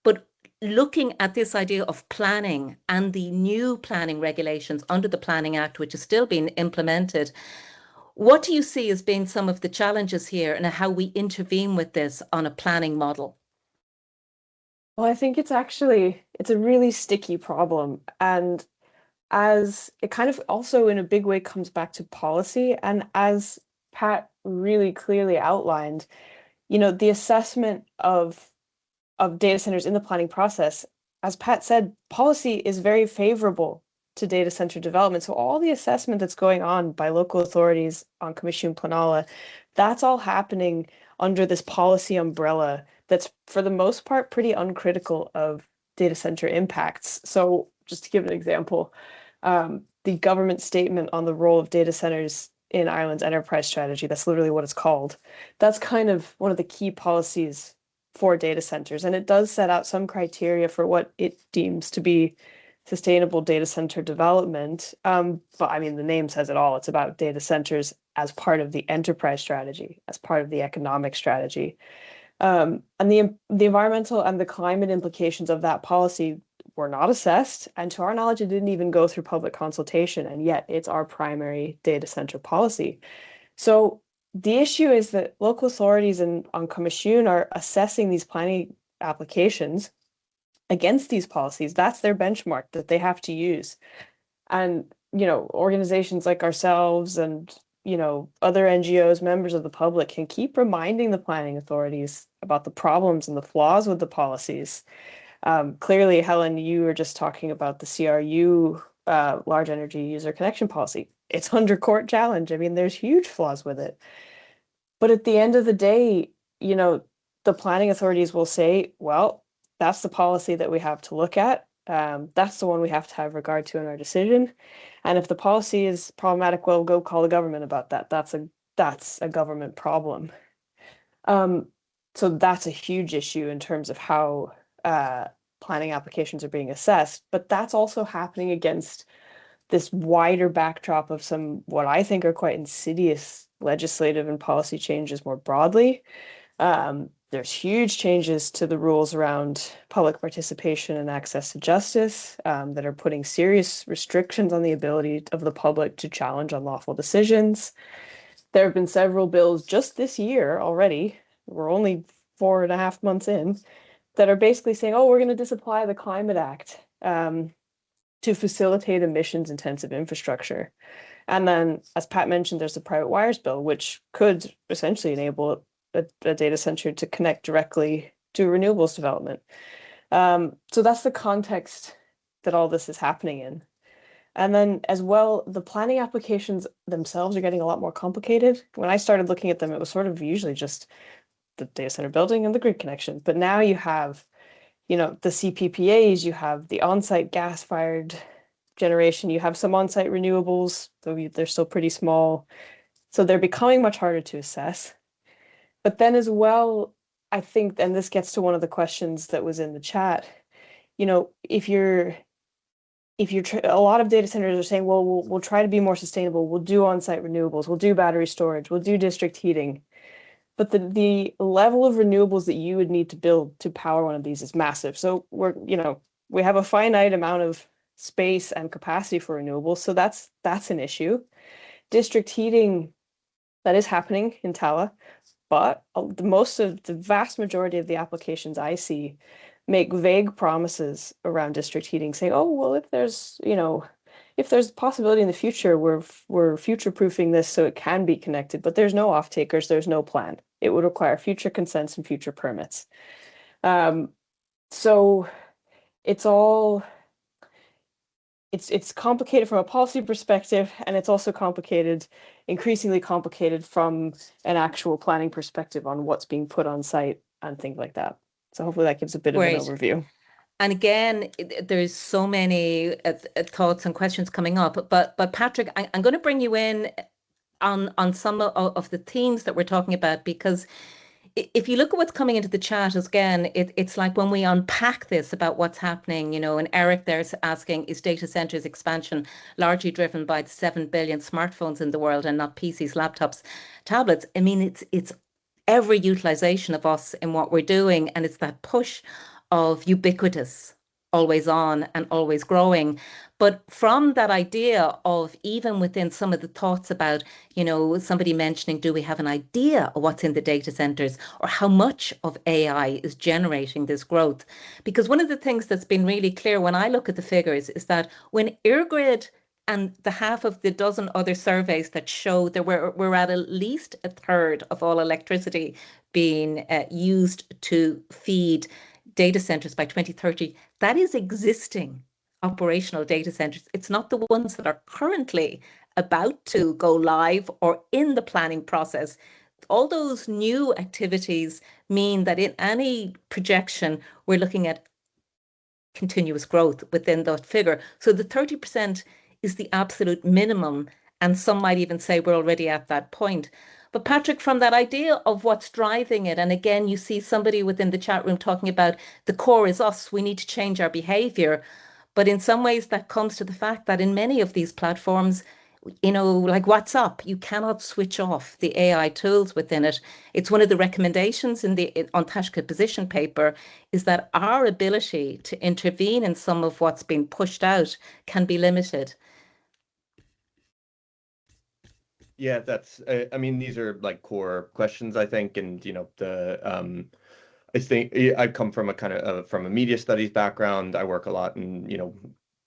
But looking at this idea of planning and the new planning regulations under the Planning Act, which is still being implemented, what do you see as being some of the challenges here and how we intervene with this on a planning model? Well, I think it's a really sticky problem. And as it kind of also in a big way comes back to policy, and as Pat really clearly outlined, you know, the assessment of data centers in the planning process, as Pat said, policy is very favorable to data center development. So all the assessment that's going on by local authorities on Comisiún Planálaigh, that's all happening under this policy umbrella that's for the most part pretty uncritical of data center impacts. So just to give an example, the government statement on the role of data centers in Ireland's enterprise strategy, that's literally what it's called. That's kind of one of the key policies for data centers, and it does set out some criteria for what it deems to be sustainable data center development. But I mean, the name says it all. It's about data centers as part of the enterprise strategy, as part of the economic strategy. And the environmental and the climate implications of that policy were not assessed, and to our knowledge, it didn't even go through public consultation, and yet it's our primary data center policy. So the issue is that local authorities on Comisiún are assessing these planning applications against these policies. That's their benchmark that they have to use. And, you know, organizations like ourselves and, you know, other NGOs, members of the public can keep reminding the planning authorities about the problems and the flaws with the policies. Clearly, Helen, you were just talking about the CRU large energy user connection policy. It's under court challenge. I mean, there's huge flaws with it. But at the end of the day, you know, the planning authorities will say, well, that's the policy that we have to look at. That's the one we have to have regard to in our decision. And if the policy is problematic, well, go call the government about that. That's a government problem. So that's a huge issue in terms of how planning applications are being assessed. But that's also happening against this wider backdrop of some what I think are quite insidious legislative and policy changes more broadly. There's huge changes to the rules around public participation and access to justice that are putting serious restrictions on the ability of the public to challenge unlawful decisions. There have been several bills just this year already, we're only 4.5 months in, that are basically saying, oh, we're going to disapply the Climate Act to facilitate emissions-intensive infrastructure. And then, as Pat mentioned, there's the private wires bill, which could essentially enable a data center to connect directly to renewables development. So that's the context that all this is happening in. And then as well, the planning applications themselves are getting a lot more complicated. When I started looking at them, it was sort of usually just the data center building and the grid connection. But now you have, you know, the CPPAs, you have the on-site gas-fired generation, you have some on-site renewables, though they're still pretty small. So they're becoming much harder to assess. But then as well, I think, and this gets to one of the questions that was in the chat, you know, if you're a lot of data centers are saying, well, we'll try to be more sustainable. We'll do on-site renewables. We'll do battery storage. We'll do district heating. But the level of renewables that you would need to build to power one of these is massive. So we have a finite amount of space and capacity for renewables. So that's an issue. District heating, that is happening in Tallaght, but the vast majority of the applications I see make vague promises around district heating, saying, oh, well, if there's a possibility in the future, we're future-proofing this so it can be connected, but there's no off-takers, there's no plan. It would require future consents and future permits. So it's complicated from a policy perspective, and it's also increasingly complicated from an actual planning perspective on what's being put on site and things like that. So hopefully that gives a bit of an overview. And again, there's so many thoughts and questions coming up. But Patrick, I'm going to bring you in on some of the themes that we're talking about, because if you look at what's coming into the chat, again, it's like when we unpack this about what's happening, you know, and Eric there's asking, is data centers expansion largely driven by the 7 billion smartphones in the world and not PCs, laptops, tablets? I mean, it's every utilization of us in what we're doing, and it's that push of ubiquitous, always on and always growing. But from that idea of, even within some of the thoughts about, you know, somebody mentioning, do we have an idea of what's in the data centers or how much of AI is generating this growth? Because one of the things that's been really clear when I look at the figures is that when EirGrid and the half of the dozen other surveys that show that we're at least a third of all electricity being used to feed data centers by 2030, that is existing operational data centers. It's not the ones that are currently about to go live or in the planning process. All those new activities mean that in any projection, we're looking at continuous growth within that figure. So the 30% is the absolute minimum, and some might even say we're already at that point. But Patrick, from that idea of what's driving it, and again, you see somebody within the chat room talking about the core is us, we need to change our behavior. But in some ways that comes to the fact that in many of these platforms, you know, like WhatsApp, you cannot switch off the AI tools within it. It's one of the recommendations on Taisce position paper is that our ability to intervene in some of what's being pushed out can be limited. Yeah, I mean, these are like core questions, I think. And, you know, I think I come from a kind of from a media studies background. I work a lot in, you know,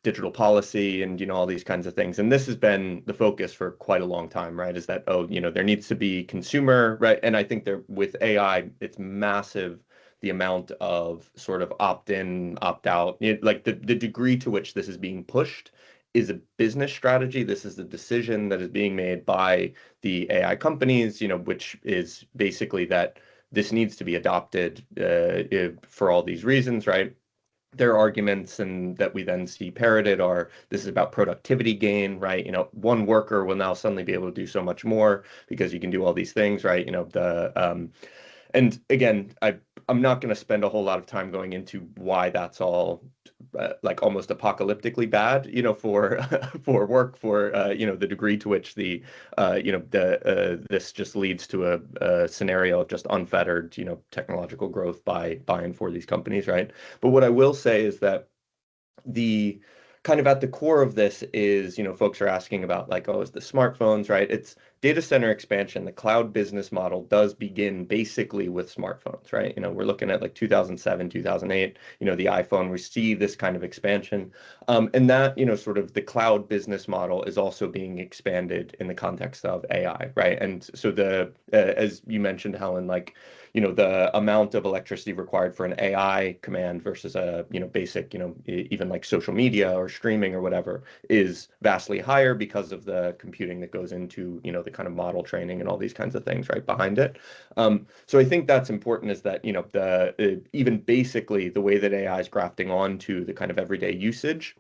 digital policy and, you know, all these kinds of things. And this has been the focus for quite a long time, right? Is that, oh, you know, there needs to be consumer, right? And I think with AI, it's massive, the amount of sort of opt-in, opt-out, like the degree to which this is being pushed is a business strategy. This is the decision that is being made by the AI companies, you know, which is basically that this needs to be adopted for all these reasons, right? Their arguments, and that we then see parroted, are this is about productivity gain, right? You know, one worker will now suddenly be able to do so much more because you can do all these things, right? You know, and again, I'm not going to spend a whole lot of time going into why that's all like almost apocalyptically bad, for for work, for the degree to which the this just leads to a scenario of just unfettered, technological growth by and for these companies, right? But what I will say is that the kind of at the core of this is, folks are asking about like, oh, is the smartphones, right? It's data center expansion. The cloud business model does begin basically with smartphones, right? We're looking at like 2007, 2008, the iPhone, we see this kind of expansion. And that, sort of the cloud business model is also being expanded in the context of AI, right? And so as you mentioned, Helen, like, the amount of electricity required for an AI command versus a, basic, even like social media or streaming or whatever is vastly higher because of the computing that goes into, the kind of model training and all these kinds of things right behind it. So I think that's important is that, even basically the way that AI is grafting onto the kind of everyday usage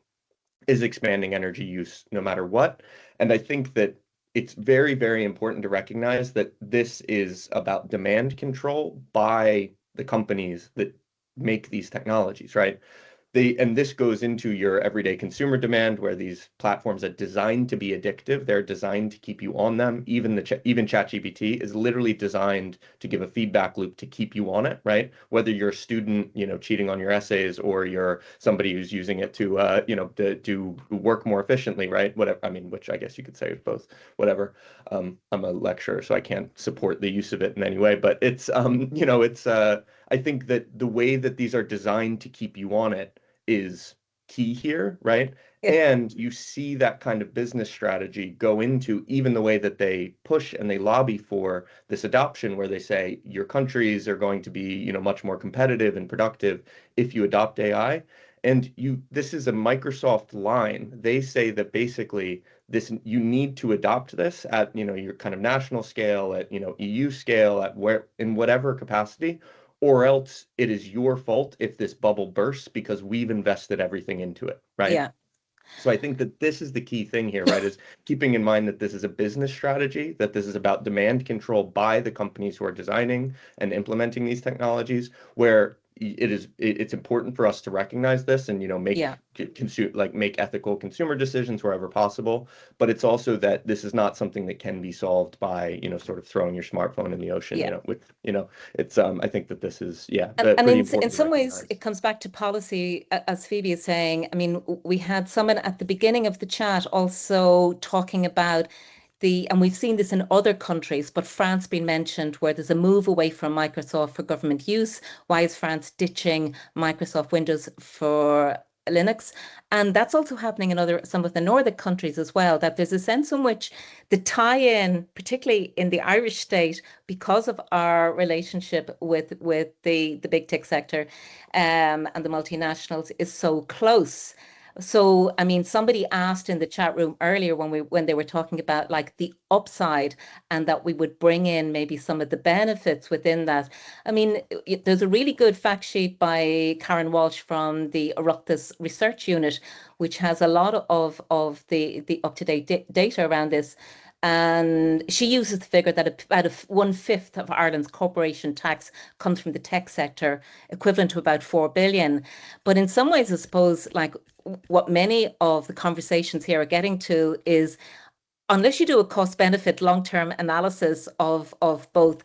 is expanding energy use no matter what. And I think that it's very, very important to recognize that this is about demand control by the companies that make these technologies, right? And this goes into your everyday consumer demand, where these platforms are designed to be addictive. They're designed to keep you on them. Even ChatGPT is literally designed to give a feedback loop to keep you on it, right? Whether you're a student, cheating on your essays, or you're somebody who's using it to work more efficiently, right? Whatever. I mean, which I guess you could say is both. Whatever. I'm a lecturer, so I can't support the use of it in any way. But it's I think that the way that these are designed to keep you on it is key here, right? Yeah. And you see that kind of business strategy go into even the way that they push and they lobby for this adoption, where they say your countries are going to be, much more competitive and productive if you adopt AI. And this is a Microsoft line. They say that basically you need to adopt this at, your kind of national scale, at, EU scale, in whatever capacity, or else it is your fault if this bubble bursts because we've invested everything into it, right? Yeah. So I think that this is the key thing here, right? Is keeping in mind that this is a business strategy, that this is about demand control by the companies who are designing and implementing these technologies, where it's important for us to recognize this and, make ethical consumer decisions wherever possible. But it's also that this is not something that can be solved by, sort of throwing your smartphone in the ocean, it's I think that this is, and pretty in important to some ways recognize. it comes back to policy, as Phoebe is saying. I mean, we had someone at the beginning of the chat also talking about and we've seen this in other countries, but France being mentioned, where there's a move away from Microsoft for government use. Why is France ditching Microsoft Windows for Linux? And that's also happening in some of the Nordic countries as well, that there's a sense in which the tie-in, particularly in the Irish state, because of our relationship with the big tech sector and the multinationals, is so close. So, I mean, somebody asked in the chat room earlier when they were talking about like the upside, and that we would bring in maybe some of the benefits within that. I mean, there's a really good fact sheet by Karen Walsh from the Oireachtas Research Unit, which has a lot of the up-to-date data around this. And she uses the figure that about 1/5 of Ireland's corporation tax comes from the tech sector, equivalent to about 4 billion. But in some ways, I suppose, like what many of the conversations here are getting to is, unless you do a cost-benefit long-term analysis of both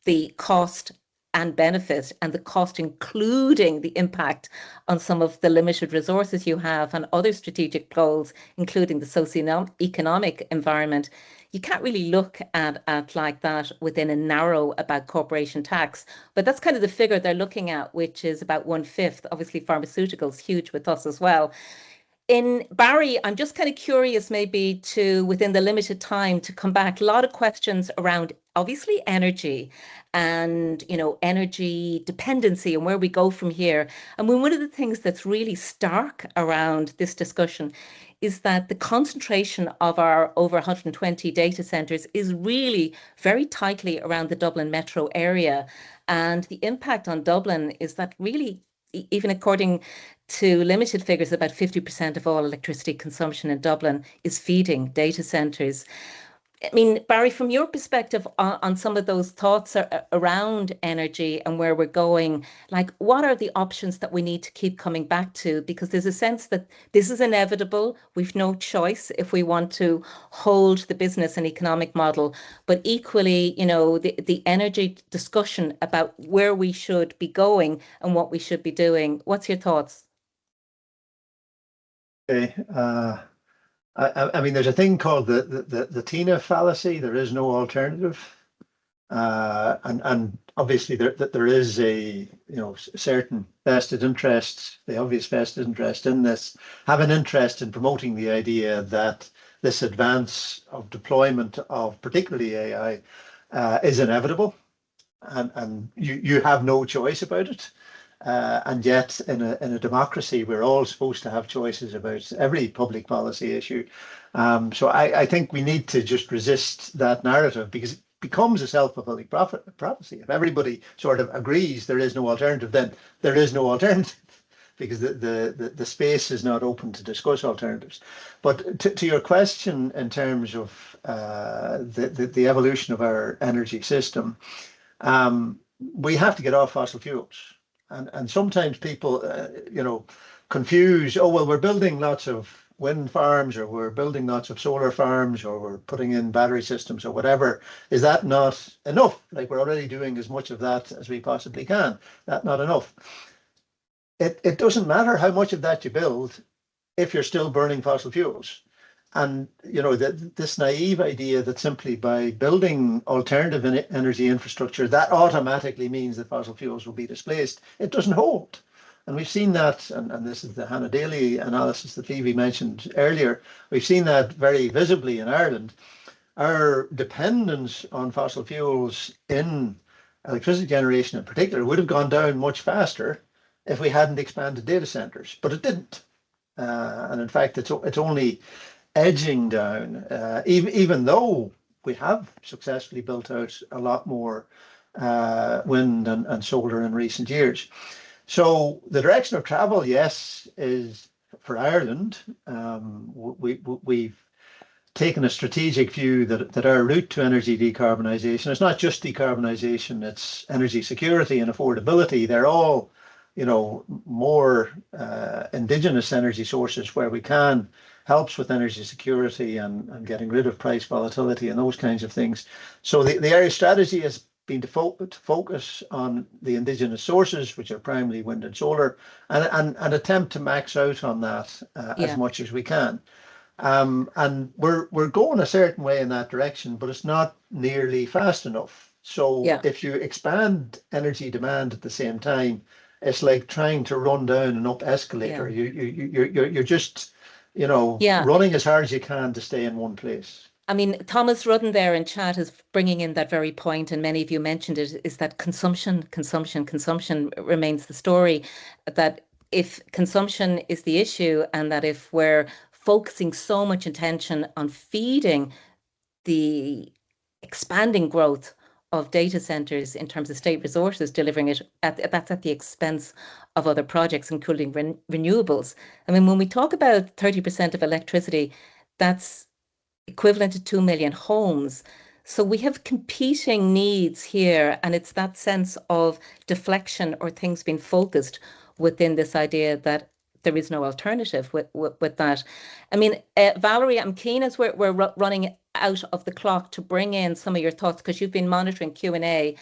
the cost and benefit, and the cost including the impact on some of the limited resources you have and other strategic goals, including the socio-economic environment, you can't really look at like that within a narrow about corporation tax. But that's kind of the figure they're looking at, which is about 1/5. Obviously, pharmaceuticals, huge with us as well. In Barry, I'm just kind of curious, maybe to, within the limited time, to come back. A lot of questions around obviously energy and, energy dependency and where we go from here. And one of the things that's really stark around this discussion is that the concentration of our over 120 data centers is really very tightly around the Dublin metro area. And the impact on Dublin is that really, even according to limited figures, about 50% of all electricity consumption in Dublin is feeding data centers. I mean, Barry, from your perspective on some of those thoughts around energy and where we're going, like what are the options that we need to keep coming back to? Because there's a sense that this is inevitable. We've no choice if we want to hold the business and economic model. But equally, you know, the energy discussion about where we should be going and what we should be doing. What's your thoughts? Okay. I mean, there's a thing called the Tina fallacy. There is no alternative, and obviously there is a certain vested interest, the obvious vested interest in this, have an interest in promoting the idea that this advance of deployment of particularly AI is inevitable, and you have no choice about it. And yet, in a democracy, we're all supposed to have choices about every public policy issue. So I think we need to just resist that narrative, because it becomes a self-fulfilling prophecy. If everybody sort of agrees there is no alternative, then there is no alternative, because the space is not open to discuss alternatives. But to your question in terms of the evolution of our energy system, we have to get off fossil fuels. And sometimes people, confuse, oh, well, we're building lots of wind farms, or we're building lots of solar farms, or we're putting in battery systems or whatever. Is that not enough? Like, we're already doing as much of that as we possibly can. That's not enough. It doesn't matter how much of that you build if you're still burning fossil fuels. And, this naive idea that simply by building alternative energy infrastructure, that automatically means that fossil fuels will be displaced, it doesn't hold. And we've seen that, and this is the Hannah Daly analysis that Phoebe mentioned earlier, we've seen that very visibly in Ireland. Our dependence on fossil fuels in electricity generation in particular would have gone down much faster if we hadn't expanded data centers, but it didn't. And in fact, it's only edging down, even though we have successfully built out a lot more wind and solar in recent years. So the direction of travel, yes, is for Ireland. We've taken a strategic view that our route to energy decarbonisation is not just decarbonisation, it's energy security and affordability. They're all, more indigenous energy sources where we can, helps with energy security and getting rid of price volatility and those kinds of things. So the area strategy has been to focus on the indigenous sources, which are primarily wind and solar, and attempt to max out on that as much as we can. And we're going a certain way in that direction, but it's not nearly fast enough. So if you expand energy demand at the same time, it's like trying to run down an up escalator. You're just running as hard as you can to stay in one place. I mean, Thomas Rudden there in chat is bringing in that very point, and many of you mentioned it, is that consumption remains the story. That if consumption is the issue, and that if we're focusing so much attention on feeding the expanding growth of data centers in terms of state resources, delivering it, that's at the expense of other projects, including renewables. I mean, when we talk about 30% of electricity, that's equivalent to 2 million homes. So we have competing needs here, and it's that sense of deflection or things being focused within this idea that there is no alternative with that. I mean, Valerie, I'm keen as we're running out of the clock to bring in some of your thoughts, because you've been monitoring Q&A.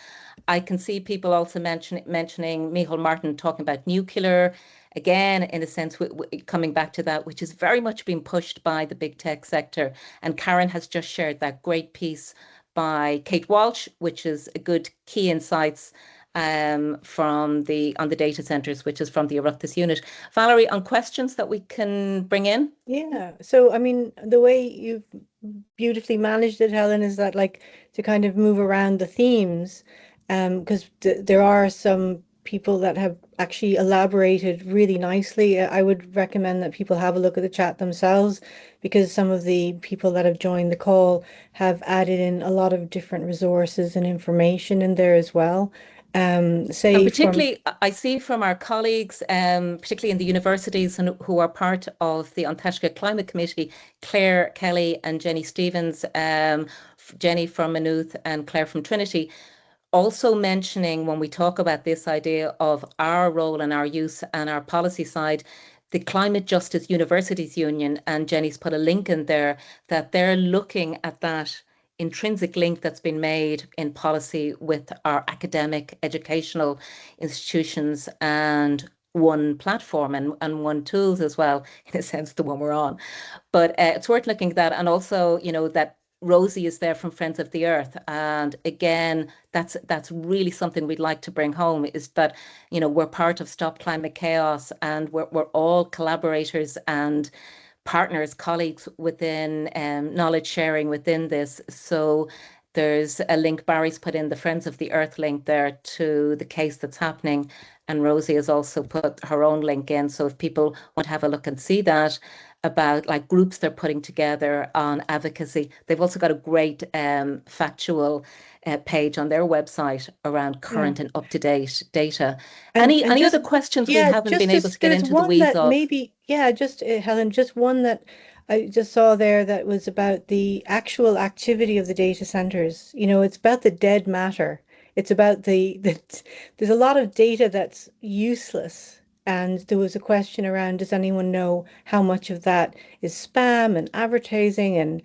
I can see people also mentioning Micheál Martin talking about nuclear. Again, in a sense, coming back to that, which is very much being pushed by the big tech sector. And Karen has just shared that great piece by Kate Walsh, which is a good key insights on the data centers, which is from the Oireachtas unit. Valerie, on questions that we can bring in? Yeah. So, I mean, the way you've beautifully managed it, Helen, is that like to kind of move around the themes, because there are some people that have actually elaborated really nicely. I would recommend that people have a look at the chat themselves, because some of the people that have joined the call have added in a lot of different resources and information in there as well. say And from particularly, I see from our colleagues, particularly in the universities and who are part of the Taisce Climate Committee, Claire Kelly and Jenny Stevens, Jenny from Maynooth and Claire from Trinity, also mentioning when we talk about this idea of our role and our use and our policy side, the Climate Justice Universities Union, and Jenny's put a link in there, that they're looking at that intrinsic link that's been made in policy with our academic educational institutions and one platform and one tools as well, in a sense, the one we're on. But it's worth looking at that. And also, you know, that Rosie is there from Friends of the Earth. And again, that's really something we'd like to bring home, is that, you know, we're part of Stop Climate Chaos, and we're all collaborators and partners, colleagues within knowledge sharing within this. So there's a link Barry's put in, the Friends of the Earth link there to the case that's happening. And Rosie has also put her own link in. So if people want to have a look and see that, about like groups they're putting together on advocacy. They've also got a great factual page on their website around current and up-to-date data. Any other questions we haven't been able to get into the weeds of? Maybe, just Helen, just one that I just saw there that was about the actual activity of the data centers. You know, it's about the dead matter. It's about there's a lot of data that's useless. And there was a question around, does anyone know how much of that is spam and advertising and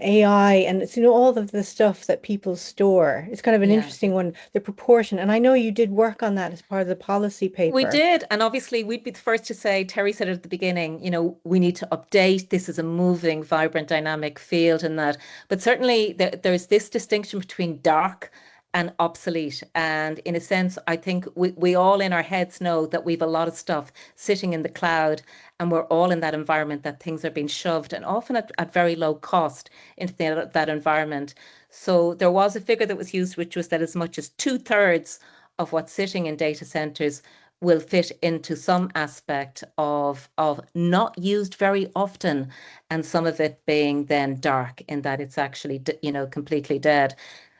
AI, and it's, you know, all of the stuff that people store. It's kind of an interesting one, the proportion. And I know you did work on that as part of the policy paper. We did. And obviously we'd be the first to say, Terry said at the beginning, you know, we need to update. This is a moving, vibrant, dynamic field and that. But certainly there's this distinction between dark and obsolete. And in a sense, I think we all in our heads know that we've a lot of stuff sitting in the cloud, and we're all in that environment that things are being shoved, and often at very low cost, into that environment. So there was a figure that was used, which was that as much as 2/3 of what's sitting in data centers will fit into some aspect of not used very often, and some of it being then dark, in that it's actually, you know, completely dead.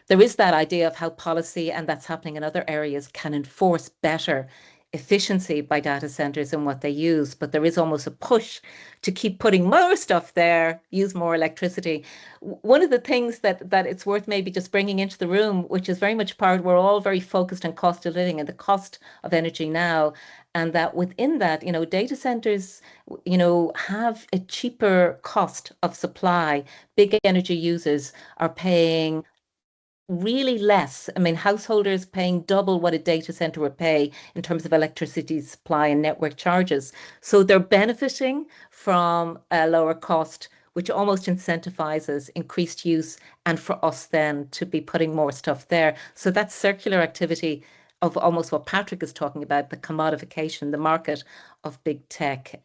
There is that idea of how policy, and that's happening in other areas, can enforce better efficiency by data centers and what they use. But there is almost a push to keep putting more stuff there, use more electricity. One of the things that it's worth maybe just bringing into the room, which is very much part, we're all very focused on cost of living and the cost of energy now. And that within that, you know, data centers, you know, have a cheaper cost of supply. Big energy users are paying really less. I mean, householders paying double what a data center would pay in terms of electricity supply and network charges. So they're benefiting from a lower cost, which almost incentivizes increased use, and for us then to be putting more stuff there. So that's circular activity of almost what Patrick is talking about, the commodification, the market of big tech.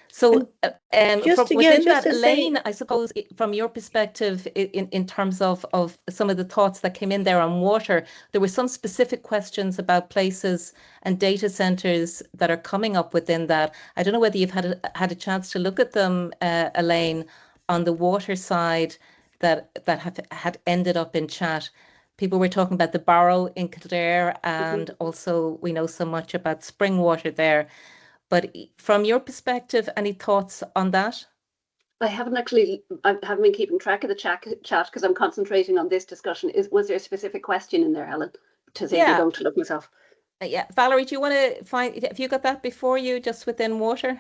So within that, Elaine, I suppose from your perspective, in terms of some of the thoughts that came in there on water, there were some specific questions about places and data centers that are coming up within that. I don't know whether you've had a chance to look at them, Elaine, on the water side that had ended up in chat. People were talking about the Barrow in Kildare, and also we know so much about spring water there. But from your perspective, any thoughts on that? I haven't been keeping track of the chat because I'm concentrating on this discussion. Was there a specific question in there, Helen, to save me going to look myself? Yeah, Valerie, do you want to find, have you got that before you, just within water?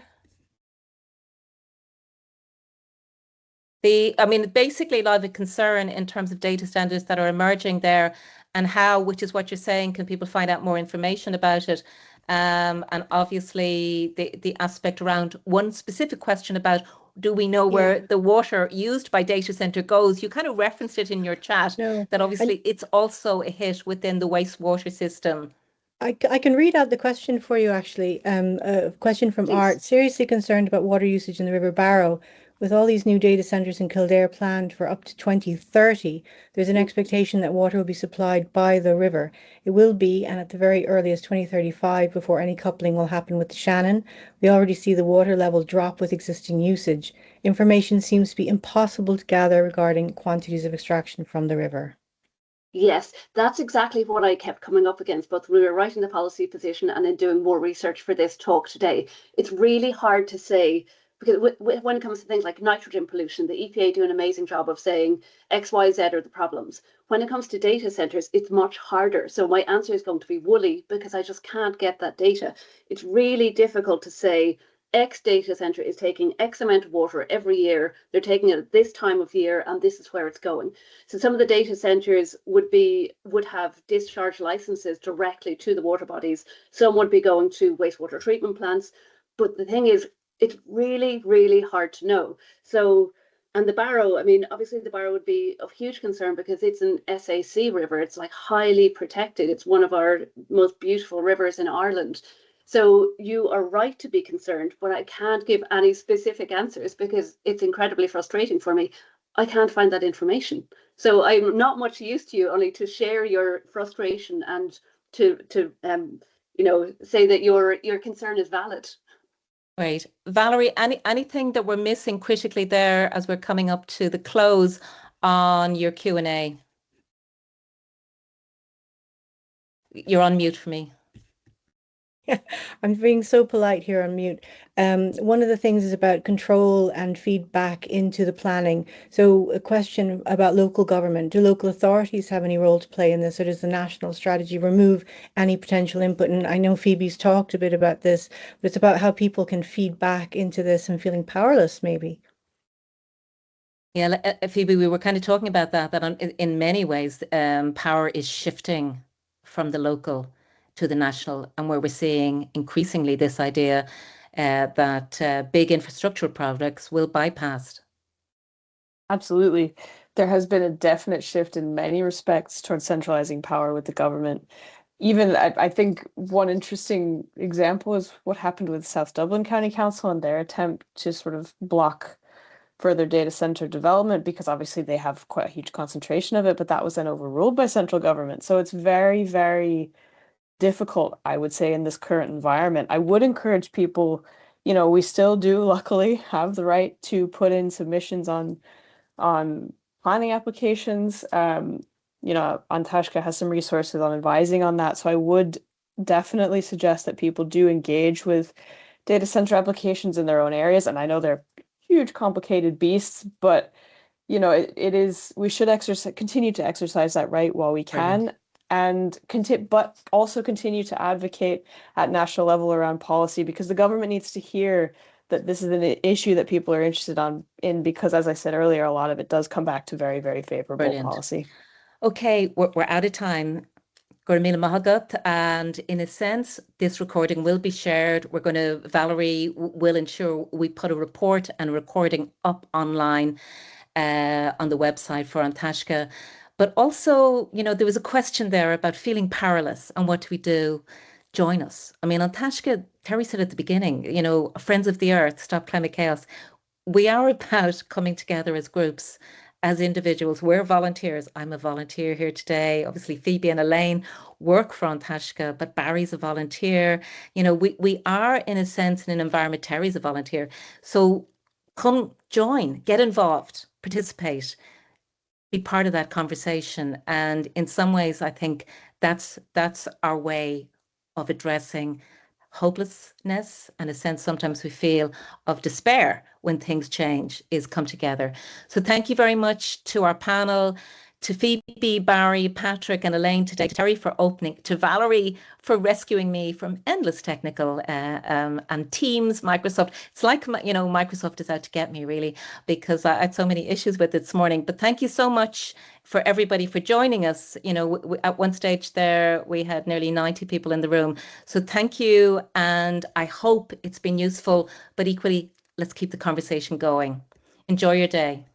I mean, basically a lot of a concern in terms of data standards that are emerging there, and how, which is what you're saying, can people find out more information about it? And obviously the aspect around one specific question about, do we know where the water used by data center goes? You kind of referenced it in your chat, that obviously it's also a hit within the wastewater system. I can read out the question for you, actually. A question from Art. Seriously concerned about water usage in the River Barrow. With all these new data centres in Kildare planned for up to 2030, there's an expectation that water will be supplied by the river. It will be, and at the very earliest 2035, before any coupling will happen with the Shannon. We already see the water level drop with existing usage. Information seems to be impossible to gather regarding quantities of extraction from the river. Yes, that's exactly what I kept coming up against, both when we were writing the policy position and then doing more research for this talk today. It's really hard to say, because when it comes to things like nitrogen pollution, the EPA do an amazing job of saying X, Y, Z are the problems. When it comes to data centers, it's much harder. So my answer is going to be woolly because I just can't get that data. It's really difficult to say X data center is taking X amount of water every year. They're taking it at this time of year, and this is where it's going. So some of the data centers would have discharge licenses directly to the water bodies. Some would be going to wastewater treatment plants. But the thing is, it's really, really hard to know. So, and the Barrow, I mean, obviously the Barrow would be of huge concern because it's an SAC river. It's like highly protected. It's one of our most beautiful rivers in Ireland. So you are right to be concerned, but I can't give any specific answers because it's incredibly frustrating for me. I can't find that information. So I'm not much use to you, only to share your frustration and to say that your concern is valid. Great. Valerie, anything that we're missing critically there as we're coming up to the close on your Q&A? You're on mute for me. I'm being so polite here on mute. One of the things is about control and feedback into the planning. So a question about local government. Do local authorities have any role to play in this, or does the national strategy remove any potential input? And I know Phoebe's talked a bit about this, but it's about how people can feed back into this and feeling powerless, maybe. Yeah, Phoebe, we were kind of talking about that in many ways, power is shifting from the local to the national, and where we're seeing increasingly this idea that big infrastructural projects will bypass. Absolutely. There has been a definite shift in many respects towards centralizing power with the government. Even I think one interesting example is what happened with South Dublin County Council and their attempt to sort of block further data center development, because obviously they have quite a huge concentration of it, but that was then overruled by central government. So it's very, very difficult, I would say, in this current environment. I would encourage people, we still do luckily have the right to put in submissions on planning applications. Taisce has some resources on advising on that. So I would definitely suggest that people do engage with data center applications in their own areas. And I know they're huge, complicated beasts, but we should continue to exercise that right while we can, and but also continue to advocate at national level around policy, because the government needs to hear that this is an issue that people are interested in, because as I said earlier, a lot of it does come back to very, very favorable Brilliant. policy. Okay, we're out of time. Gormila Mahagat, and in a sense, this recording will be shared. Valerie will ensure we put a report and a recording up online on the website for An Taisce. But also, there was a question there about feeling powerless and what do we do? Join us. I mean, An Taisce, Terry said at the beginning, Friends of the Earth, Stop Climate Chaos. We are about coming together as groups, as individuals. We're volunteers. I'm a volunteer here today. Obviously, Phoebe and Elaine work for An Taisce, but Barry's a volunteer. We are, in a sense, in an environment. Terry's a volunteer. So come join, get involved, participate, be part of that conversation. And in some ways, I think that's our way of addressing hopelessness and a sense sometimes we feel of despair when things change, is come together. So thank you very much to our panel, to Phoebe, Barry, Patrick and Elaine today, to Terry for opening, to Valerie for rescuing me from endless technical and Teams, Microsoft. It's like, Microsoft is out to get me really, because I had so many issues with it this morning. But thank you so much for everybody for joining us. At one stage there, we had nearly 90 people in the room. So thank you. And I hope it's been useful, but equally, let's keep the conversation going. Enjoy your day.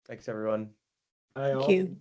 Thanks, everyone. Thank you.